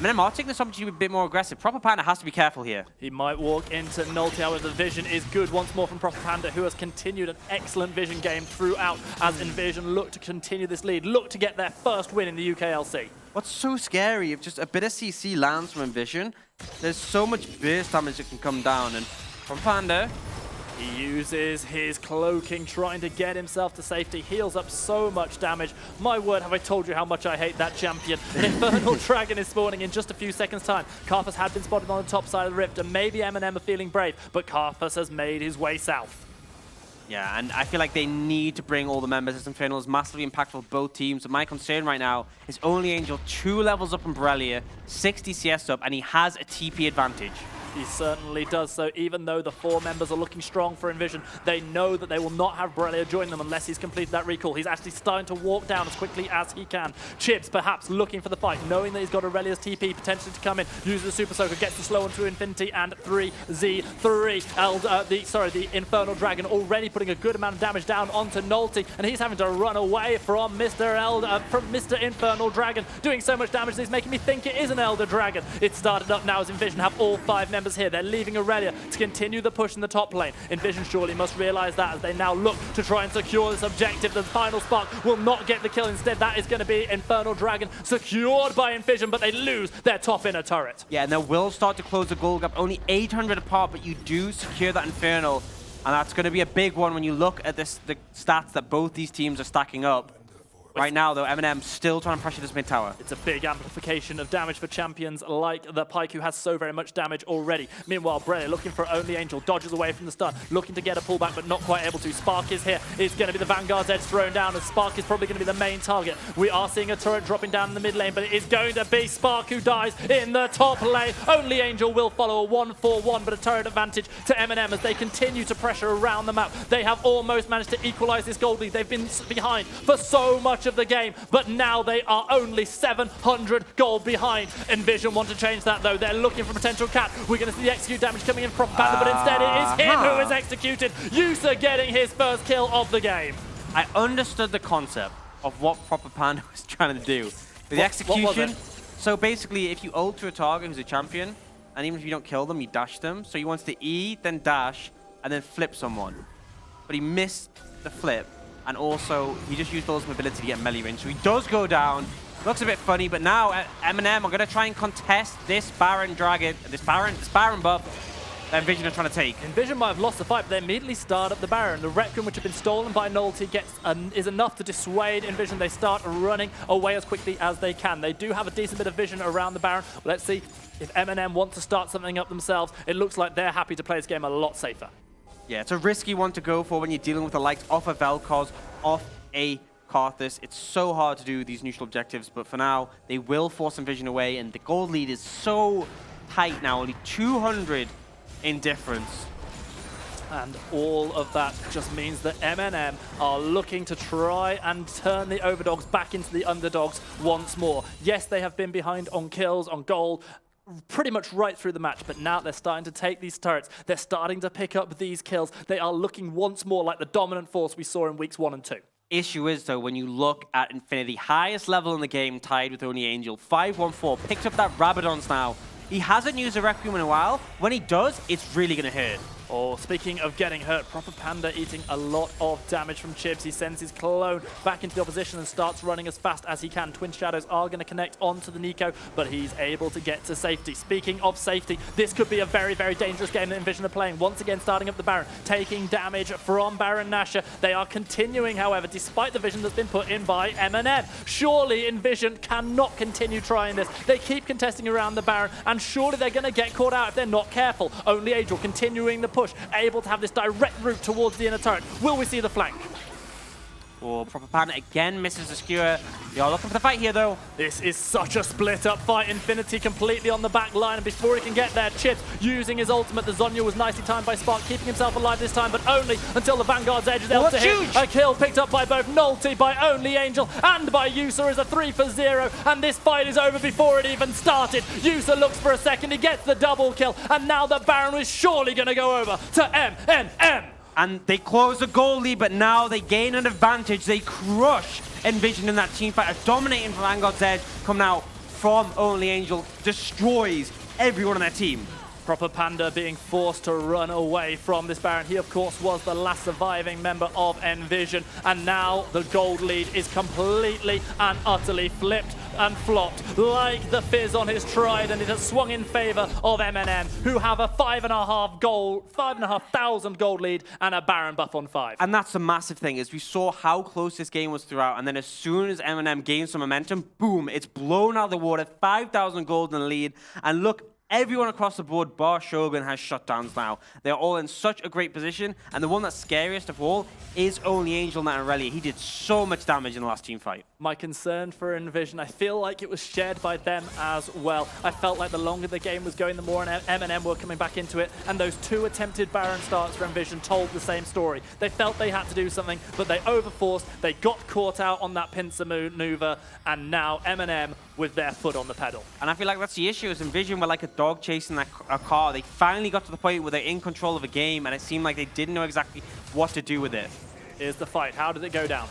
B: Mnm are taking this opportunity to be a bit more aggressive. Proper Panda has to be careful here.
A: He might walk into Nulty, however, the vision is good once more from Proper Panda, who has continued an excellent vision game throughout as Nvision look to continue this lead, look to get their first win in the UKLC.
B: What's so scary, if just a bit of CC lands from Nvision, there's so much burst damage that can come down, and from Panda,
A: he uses his cloaking, trying to get himself to safety, heals up so much damage. My word, have I told you how much I hate that champion. An Infernal Dragon is spawning in just a few seconds' time. Karthus had been spotted on the top side of the rift, and maybe Mnm are feeling brave, but Karthus has made his way south.
B: yeah, and I feel like they need to bring all the members. This Infernal is massively impactful for both teams, but my concern right now is Only Angel 2 levels up in Borrelia, 60 CS up, and he has a TP advantage.
A: He certainly does so, even though the 4 members are looking strong for Nvision. They know that they will not have Borrelia join them unless he's completed that recall. He's actually starting to walk down as quickly as he can. Chips perhaps looking for the fight, knowing that he's got Aurelia's TP potentially to come in. Uses the Super Soaker, gets the slow onto Infinity, and 3Z3. The Infernal Dragon already putting a good amount of damage down onto Nulty, and he's having to run away from Mr. Infernal Dragon, doing so much damage that he's making me think it is an Elder Dragon. It's started up now as Nvision have all 5 members here. They're leaving Aurelia to continue the push in the top lane. Nvision surely must realize that as they now look to try and secure this objective. The final spark will not get the kill. Instead, that is going to be Infernal Dragon secured by Nvision, but they lose their top inner turret.
B: Yeah, and they will start to close the goal gap. Only 800 apart, but you do secure that Infernal, and that's going to be a big one when you look at the stats that both these teams are stacking up. Right now, though, Mnm still trying to pressure this mid tower.
A: It's a big amplification of damage for champions like the Pyke, who has so very much damage already. Meanwhile, Borrelia looking for Only Angel, dodges away from the stun, looking to get a pullback, but not quite able to. Spark is here. It's going to be the Vanguard's edge thrown down, and Spark is probably going to be the main target. We are seeing a turret dropping down in the mid lane, but it is going to be Spark who dies in the top lane. Only Angel will follow a 1-4-1, but a turret advantage to Mnm as they continue to pressure around the map. They have almost managed to equalize this gold lead. They've been behind for so much of the game, but now they are only 700 gold behind. Nvision want to change that, though. They're looking for potential cap. We're going to see the execute damage coming in from Panda, but instead it is him who is executed. Yusa getting his first kill of the game.
B: I understood the concept of what Proper Panda was trying to do. The execution.
A: What was it?
B: So basically, if you ult to a target who's a champion, and even if you don't kill them, you dash them. So he wants to E, then dash, and then flip someone. But he missed the flip. And also, he just used all his mobility to get melee range. So he does go down. Looks a bit funny, but now Mnm are going to try and contest this Baron Dragon, this Baron buff that Nvision are trying to take.
A: Nvision might have lost the fight, but they immediately start up the Baron. The Requiem, which have been stolen by Nulty, is enough to dissuade Nvision. They start running away as quickly as they can. They do have a decent bit of vision around the Baron. Let's see if Mnm want to start something up themselves. It looks like they're happy to play this game a lot safer.
B: Yeah, it's a risky one to go for when you're dealing with the likes of a Vel'Koz, off a Karthus. It's so hard to do these neutral objectives, but for now, they will force Nvision away, and the gold lead is so tight now, only 200 in difference.
A: And all of that just means that Mnm are looking to try and turn the overdogs back into the underdogs once more. Yes, they have been behind on kills, on gold, pretty much right through the match, but now they're starting to take these turrets. They're starting to pick up these kills. They are looking once more like the dominant force we saw in weeks 1 and 2.
B: Issue is, though, when you look at Infinity, highest level in the game, tied with Only Angel, 5-1-4, picked up that Rabadons now. He hasn't used a Requiem in a while. When he does, it's really going to hurt.
A: Oh, speaking of getting hurt, Proper Panda eating a lot of damage from Chibs. He sends his clone back into the opposition and starts running as fast as he can. Twin Shadows are going to connect onto the Nico, but he's able to get to safety. Speaking of safety, this could be a very, very dangerous game that Nvision are playing. Once again, starting up the Baron, taking damage from Baron Nashor. They are continuing, however, despite the vision that's been put in by Mnm. Surely Nvision cannot continue trying this. They keep contesting around the Baron, and surely they're going to get caught out if they're not careful. Only Angel continuing the push, able to have this direct route towards the inner turret. Will we see the flank?
B: Oh, Proper Panda again misses the skewer. They are looking for the fight here, though.
A: This is such a split-up fight. Infinity completely on the back line, and before he can get there, Chibs using his ultimate. The Zhonya was nicely timed by Spark, keeping himself alive this time, but only until the Vanguard's edge is able to hit. A kill picked up by both Nolty, by Only Angel, and by Yusa is a 3-for-0, and this fight is over before it even started. Yusa looks for a second, he gets the double kill, and now the Baron is surely going to go over to Mnm.
B: And they close the goal lead, but now they gain an advantage. They crush Nvision in that team fight. A dominating Vanguard's edge coming out from Only Angel destroys everyone on their team.
A: Proper Panda being forced to run away from this Baron. He, of course, was the last surviving member of Nvision, and now the gold lead is completely and utterly flipped and flopped like the fizz on his trident. It has swung in favor of Mnm, who have a 5,500 gold lead and a Baron buff on 5.
B: And that's the massive thing, is we saw how close this game was throughout, and then as soon as Mnm gained some momentum, boom, it's blown out of the water, 5,000 gold in the lead, and look, everyone across the board, bar Shogun, has shutdowns now. They're all in such a great position, and the one that's scariest of all is Only Angel and Aurelia. He did so much damage in the last team fight.
A: My concern for Nvision, I feel like it was shared by them as well. I felt like the longer the game was going, the more Mnm were coming back into it, and those 2 attempted Baron starts for Nvision told the same story. They felt they had to do something, but they overforced, they got caught out on that pincer maneuver, and now Mnm with their foot on the pedal.
B: And I feel like that's the issue, is Nvision were like a dog chasing a car. They finally got to the point where they're in control of a game, and it seemed like they didn't know exactly what to do with it.
A: Here's the fight. How did it go down?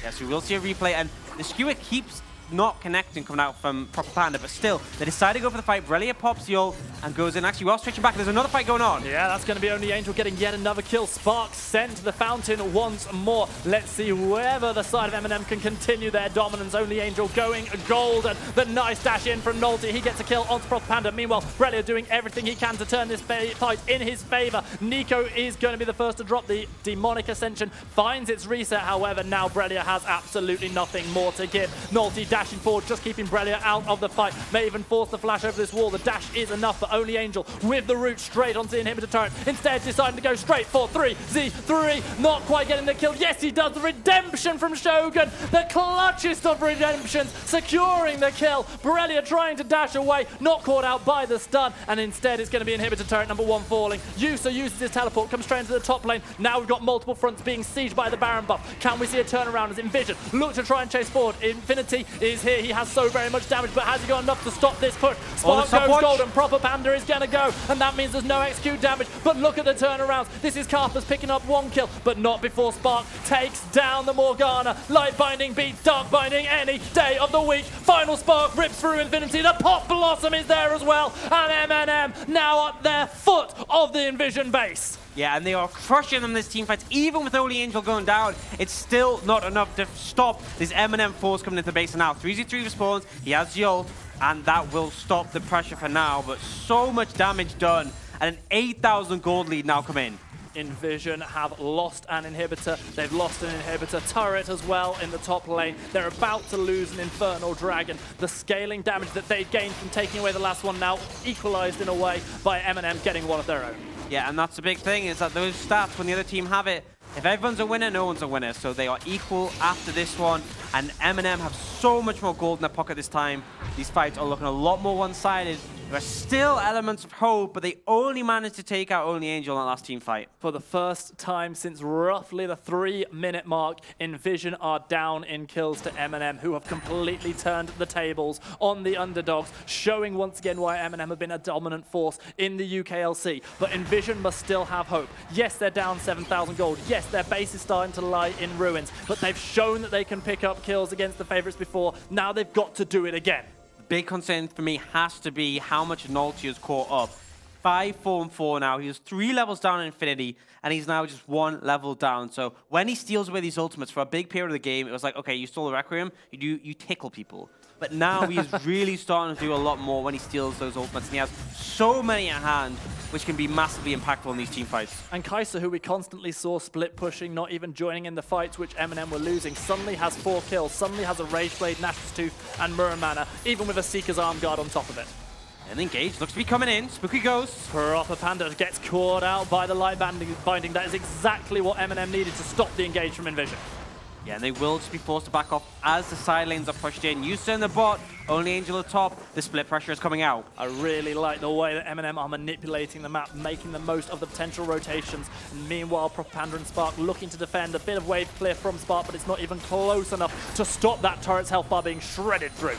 B: Yes, we will see a replay, and the skewer keeps not connecting coming out from Proper Panda, but still, they decide to go for the fight. Brelia pops the ult and goes in. Actually, while switching back, there's another fight going on.
A: Yeah, that's going to be Only Angel getting yet another kill. Spark sent to the fountain once more. Let's see whether the side of Mnm can continue their dominance. Only Angel going golden. The nice dash in from Nolty. He gets a kill onto Proper Panda. Meanwhile, Brelia doing everything he can to turn this fight in his favor. Nico is going to be the first to drop the demonic ascension. Finds its reset, however, now Brelia has absolutely nothing more to give. Nolty dashing forward, just keeping Brelia out of the fight. May even force the flash over this wall. The dash is enough, but Only Angel with the route straight onto the inhibitor turret. Instead, deciding to go straight for 3z3. Not quite getting the kill. Yes, he does. The redemption from Shogun. The clutchest of redemptions, securing the kill. Brelia trying to dash away, not caught out by the stun, and instead it's going to be inhibitor turret number 1 falling. Yusa uses his teleport, comes straight into the top lane. Now we've got multiple fronts being sieged by the Baron buff. Can we see a turnaround as Nvision look to try and chase forward? Infinity is here. He has so very much damage, but has he got enough to stop this push? Spark goes golden. Proper Panda is going to go, and that means there's no execute damage, but look at the turnarounds. This is Carpus picking up 1 kill, but not before Spark takes down the Morgana. Light Binding beats Dark Binding any day of the week. Final Spark rips through Infinity. The Pop Blossom is there as well, and Mnm now at their foot of the Nvision base.
B: Yeah, and they are crushing them this team fights. Even with Only Angel going down, it's still not enough to stop this Mnm force coming into the base. And now 3z3 respawns, he has the ult, and that will stop the pressure for now. But so much damage done, and an 8,000 gold lead now come in.
A: Nvision have lost an inhibitor. They've lost an inhibitor turret as well in the top lane. They're about to lose an Infernal Dragon. The scaling damage that they gained from taking away the last one now equalized in a way by Mnm getting one of their own.
B: Yeah, and that's the big thing, is that those stats, when the other team have it, if everyone's a winner, no one's a winner. So they are equal after this one, and Mnm have so much more gold in their pocket this time. These fights are looking a lot more one-sided. There are still elements of hope, but they only managed to take out Only Angel in that last team fight.
A: For the first time since roughly the 3-minute mark, Nvision are down in kills to Mnm, who have completely turned the tables on the underdogs, showing once again why Mnm have been a dominant force in the UKLC. But Nvision must still have hope. Yes, they're down 7,000 gold. Yes, their base is starting to lie in ruins, but they've shown that they can pick up kills against the favorites before. Now they've got to do it again.
B: Big concern for me has to be how much Nolty is caught up. 5, 4, and 4 now. He was 3 levels down in Infinity, and he's now just 1 level down. So when he steals away these ultimates for a big period of the game, it was like, okay, you stole the Requiem, you tickle people. But now he's really starting to do a lot more when he steals those ultimates, and he has so many at hand, which can be massively impactful in these team fights.
A: And Kai'Sa, who we constantly saw split pushing, not even joining in the fights which Mnm were losing, suddenly has 4 kills, suddenly has a Rage Blade, Nash's Tooth, and Muramana, even with a Seeker's Arm Guard on top of it.
B: And engage looks to be coming in. Spooky Ghost.
A: Proper Panda gets caught out by the line binding. That is exactly what Mnm needed to stop the engage from Nvision.
B: Yeah, and they will just be forced to back off as the side lanes are pushed in. Yusa in the bot, only Angel at top. The split pressure is coming out.
A: I really like the way that Mnm are manipulating the map, making the most of the potential rotations. And meanwhile, Propaganda and Spark looking to defend. A bit of wave clear from Spark, but it's not even close enough to stop that turret's health bar being shredded through.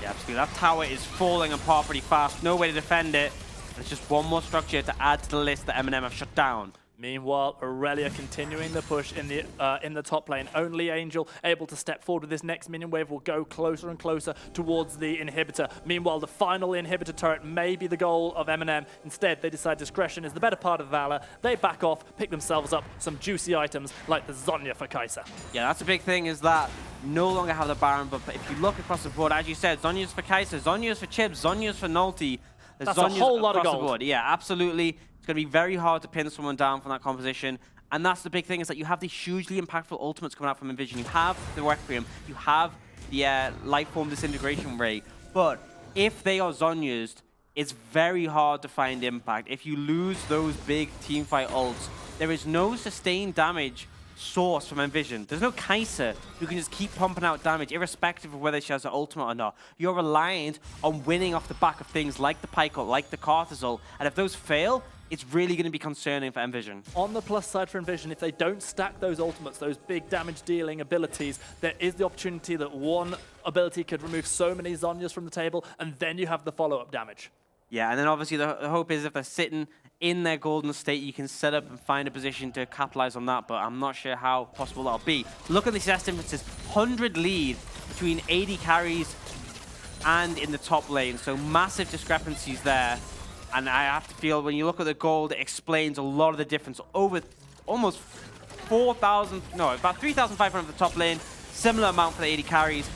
B: Yeah, absolutely. That tower is falling apart pretty fast. No way to defend it. It's just one more structure to add to the list that Mnm have shut down.
A: Meanwhile, Aurelia continuing the push in the top lane. Only Angel able to step forward with this next minion wave will go closer and closer towards the inhibitor. Meanwhile, the final inhibitor turret may be the goal of Mnm. Instead, they decide discretion is the better part of valor. They back off, pick themselves up some juicy items like the Zhonya for Kai'Sa.
B: Yeah, that's a big thing, is that no longer have the Baron, but if you look across the board, as you said, Zonya's for Kai'Sa, Zonya's for Chips, Zonya's for Nulti.
A: That's a whole lot of gold.
B: The board. Yeah, absolutely. It's going to be very hard to pin someone down from that composition. And that's the big thing, is that you have these hugely impactful ultimates coming out from Nvision. You have the Requiem, you have the Lifeform Disintegration Ray. But if they are Zonya'd, it's very hard to find impact. If you lose those big teamfight ults, there is no sustained damage source from Nvision. There's no Kai'Sa who can just keep pumping out damage, irrespective of whether she has an ultimate or not. You're reliant on winning off the back of things like the Pike ult, like the Karthus ult, and if those fail, it's really going to be concerning for Nvision.
A: On the plus side for Nvision, if they don't stack those ultimates, those big damage-dealing abilities, there is the opportunity that one ability could remove so many Zonyas from the table, and then you have the follow-up damage.
B: Yeah, and then obviously the hope is if they're sitting in their golden state, you can set up and find a position to capitalize on that, but I'm not sure how possible that'll be. Look at these estimates, 100 lead between 80 carries and in the top lane, so massive discrepancies there. And I have to feel, when you look at the gold, it explains a lot of the difference. Over almost 4,000, no, about 3,500 for the top lane, similar amount for the 80 carries.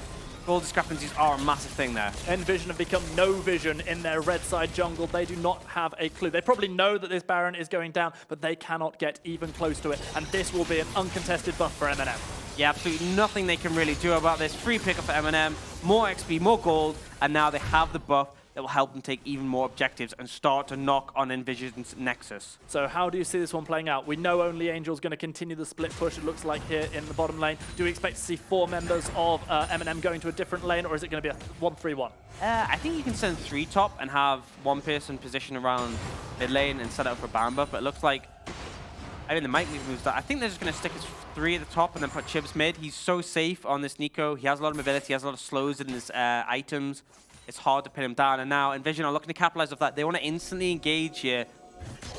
B: Gold discrepancies are a massive thing there.
A: Nvision have become no vision in their red side jungle. They do not have a clue. They probably know that this Baron is going down, but they cannot get even close to it. And this will be an uncontested buff for Mnm.
B: Yeah, absolutely nothing they can really do about this. Free pickup for Mnm, more XP, more gold, and now they have the buff that will help them take even more objectives and start to knock on Nvision's Nexus.
A: So how do you see this one playing out? We know only Angel's going to continue the split push, it looks like, here in the bottom lane. Do we expect to see 4 members of Mnm going to a different lane, or is it going to be a 1-3-1?
B: I think you can send 3 top and have one person position around mid lane and set up for Baron buff, but it looks like, I mean, they might move that. I think they're just going to stick his 3 at the top and then put Chibs mid. He's so safe on this Nico. He has a lot of mobility, he has a lot of slows in his items. It's hard to pin him down, and now Nvision are looking to capitalize off that. They want to instantly engage here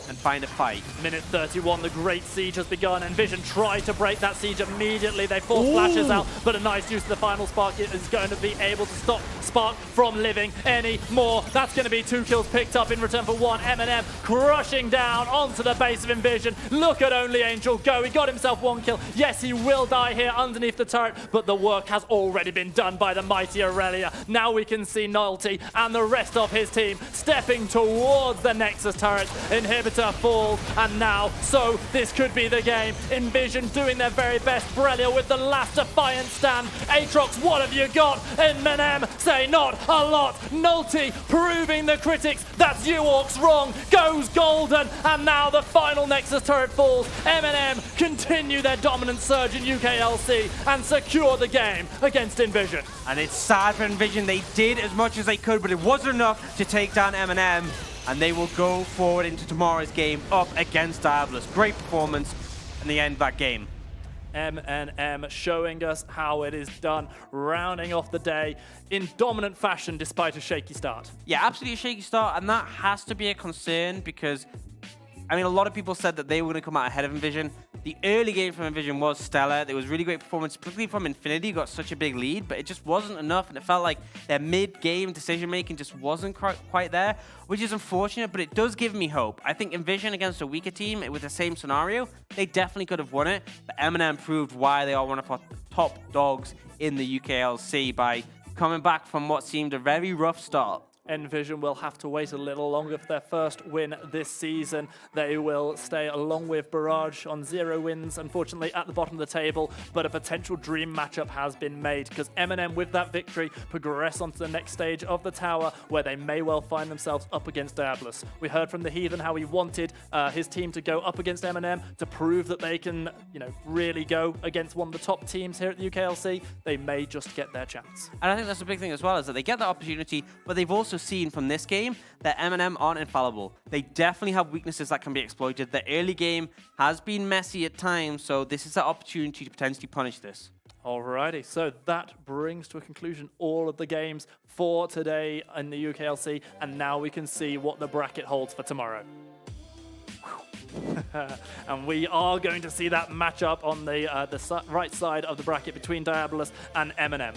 B: and find a fight.
A: Minute 31, the great siege has begun. Nvision try to break that siege immediately. They force flashes out, but a nice use of the final spark is going to be able to stop Spark from living anymore. That's going to be 2 kills picked up in return for 1. Mnm crushing down onto the base of Nvision. Look at Only Angel go. He got himself 1 kill. Yes, he will die here underneath the turret, but the work has already been done by the mighty Aurelia. Now we can see Nulti and the rest of his team stepping towards the Nexus turret. Inhibitor falls, and now, so this could be the game. Nvision doing their very best. Borrelia with the last defiant stand. Aatrox, what have you got? And Mnm say not a lot. Nulti proving the critics that you orcs wrong. Goes golden, and now the final Nexus turret falls. Mnm continue their dominant surge in UKLC and secure the game against Nvision.
B: And it's sad for Nvision. They did as much as they could, but it wasn't enough to take down Mnm. And they will go forward into tomorrow's game up against Diabolus. Great performance in the end of that game.
A: Mnm showing us how it is done, rounding off the day in dominant fashion despite a shaky start.
B: Yeah, absolutely a shaky start, and that has to be a concern because I mean, a lot of people said that they were going to come out ahead of Nvision. The early game from Nvision was stellar. There was really great performance, particularly from Infinity, got such a big lead, but it just wasn't enough, and it felt like their mid-game decision-making just wasn't quite there, which is unfortunate, but it does give me hope. I think Nvision against a weaker team with the same scenario, they definitely could have won it, but Mnm proved why they are one of our top dogs in the UKLC by coming back from what seemed a very rough start.
A: Nvision will have to wait a little longer for their first win this season. They will stay along with Barrage on 0 wins, unfortunately, at the bottom of the table, but a potential dream matchup has been made because Mnm, with that victory, progress onto the next stage of the tower where they may well find themselves up against Diabolus. We heard from the Heathen how he wanted his team to go up against Mnm to prove that they can, really go against one of the top teams here at the UKLC. They may just get their chance.
B: And I think that's a big thing as well, is that they get that opportunity, but they've also seen from this game that Mnm aren't infallible. They definitely have weaknesses that can be exploited. The early game has been messy at times, so this is an opportunity to potentially punish this.
A: Alrighty, so that brings to a conclusion all of the games for today in the UKLC, and now we can see what the bracket holds for tomorrow. And we are going to see that matchup on the right side of the bracket between Diabolus and Mnm.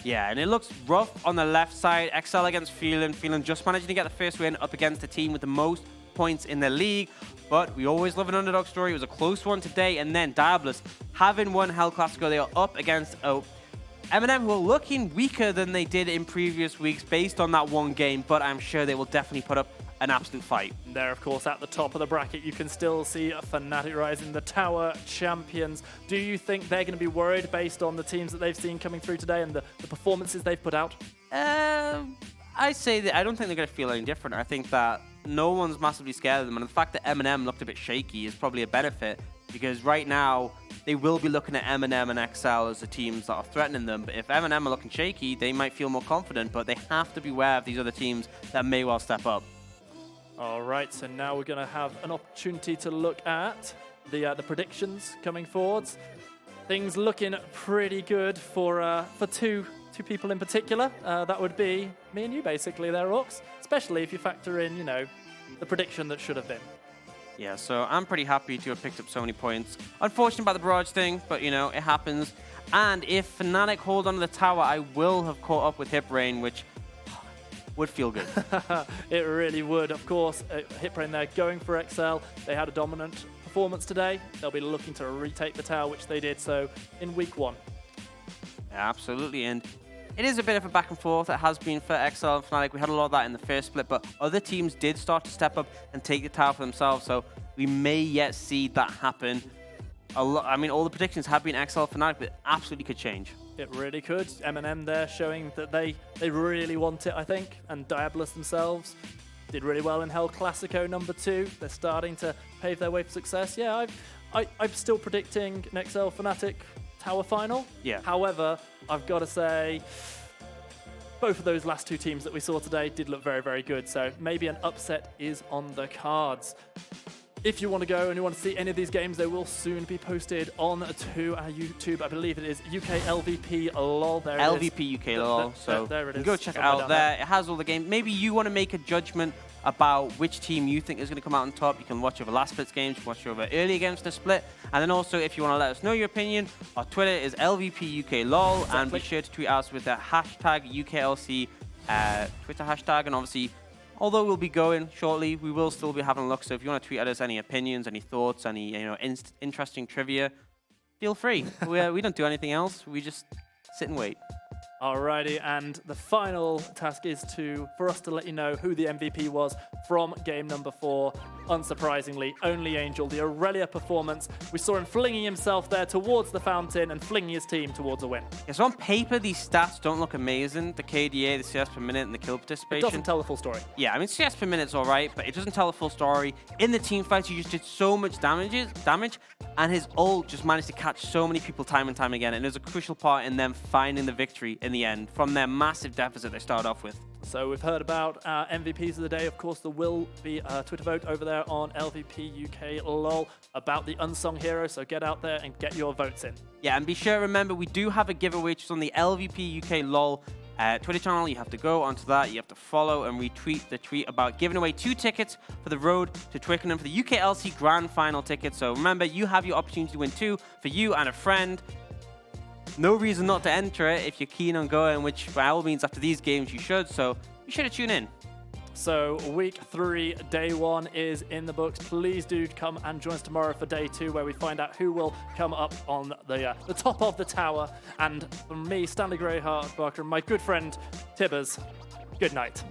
B: Yeah, and it looks rough on the left side. XL against Phelan. Phelan just managing to get the first win up against the team with the most points in the league. But we always love an underdog story. It was a close one today. And then Diabolus, having won Hell Clasico, they are up against Mnm, who are looking weaker than they did in previous weeks based on that one game. But I'm sure they will definitely put up an absolute fight.
A: There, of course, at the top of the bracket, you can still see Fnatic rising, the Tower champions. Do you think they're going to be worried based on the teams that they've seen coming through today and the performances they've put out?
B: I say that I don't think they're going to feel any different. I think that no one's massively scared of them, and the fact that Mnm looked a bit shaky is probably a benefit, because right now they will be looking at Mnm and XL as the teams that are threatening them. But if Mnm are looking shaky, they might feel more confident, but they have to beware of these other teams that may well step up.
A: All right, so now we're going to have an opportunity to look at the predictions coming forwards. Things looking pretty good for two people in particular. That would be me and you, basically, there, Orcs. Especially if you factor in, the prediction that should have been.
B: Yeah, so I'm pretty happy to have picked up so many points. Unfortunate about the Barrage thing, but, it happens. And if Fnatic hold on to the tower, I will have caught up with Hiprain, which would feel good.
A: It really would. Of course, Hiprain there going for XL. They had a dominant performance today. They'll be looking to retake the tower, which they did so in week 1.
B: Yeah, absolutely. And it is a bit of a back and forth. It has been for XL and Fnatic. We had a lot of that in the first split, but other teams did start to step up and take the tower for themselves. So we may yet see that happen. All the predictions have been XL Fnatic, but it absolutely could change.
A: It really could. Mnm there showing that they really want it, I think. And Diabolus themselves did really well in Hell Clasico number 2. They're starting to pave their way for success. Yeah, I'm still predicting an XL Fnatic tower final.
B: Yeah.
A: However, I've got to say, both of those last two teams that we saw today did look very, very good. So maybe an upset is on the cards. If you want to go and you want to see any of these games, they will soon be posted on to our YouTube. I believe it is UKLVP LOL. There
B: LVP UK LOL. So
A: there it is.
B: Go check it out there. It has all the games. Maybe you want to make a judgment about which team you think is going to come out on top. You can watch over last split's games, watch over early games to split. And then also, if you want to let us know your opinion, our Twitter is LVP UK LOL. Exactly. And be sure to tweet us with the hashtag UKLC Twitter hashtag. And obviously, although we'll be going shortly, we will still be having a look. So if you want to tweet at us any opinions, any thoughts, any interesting trivia, feel free. We don't do anything else. We just sit and wait.
A: Alrighty, and the final task is for us to let you know who the MVP was from game number 4. Unsurprisingly, only Angel, the Aurelia performance. We saw him flinging himself there towards the fountain and flinging his team towards a win.
B: Yeah, so on paper, these stats don't look amazing. The KDA, the CS per minute, and the kill participation.
A: It doesn't tell the full story.
B: Yeah, I mean, CS per minute's all right, but it doesn't tell the full story. In the team fights, he just did so much damage, and his ult just managed to catch so many people time and time again, and it was a crucial part in them finding the victory in the end from their massive deficit they started off with.
A: So we've heard about our MVPs of the day. Of course, there will be a Twitter vote over there on LVP UK LOL about the unsung hero. So get out there and get your votes in.
B: Yeah, and be sure to remember we do have a giveaway which is on the LVP UK LOL Twitter channel. You have to go onto that. You have to follow and retweet the tweet about giving away 2 tickets for the road to Twickenham for the UKLC Grand Final tickets. So remember, you have your opportunity to win 2 for you and a friend. No reason not to enter it if you're keen on going, which by all means after these games you should. So you should tune in.
A: So week 3, day 1 is in the books. Please do come and join us tomorrow for day 2, where we find out who will come up on the top of the tower. And from me, Stanley Greyheart Barker, and my good friend Tibbers, good night.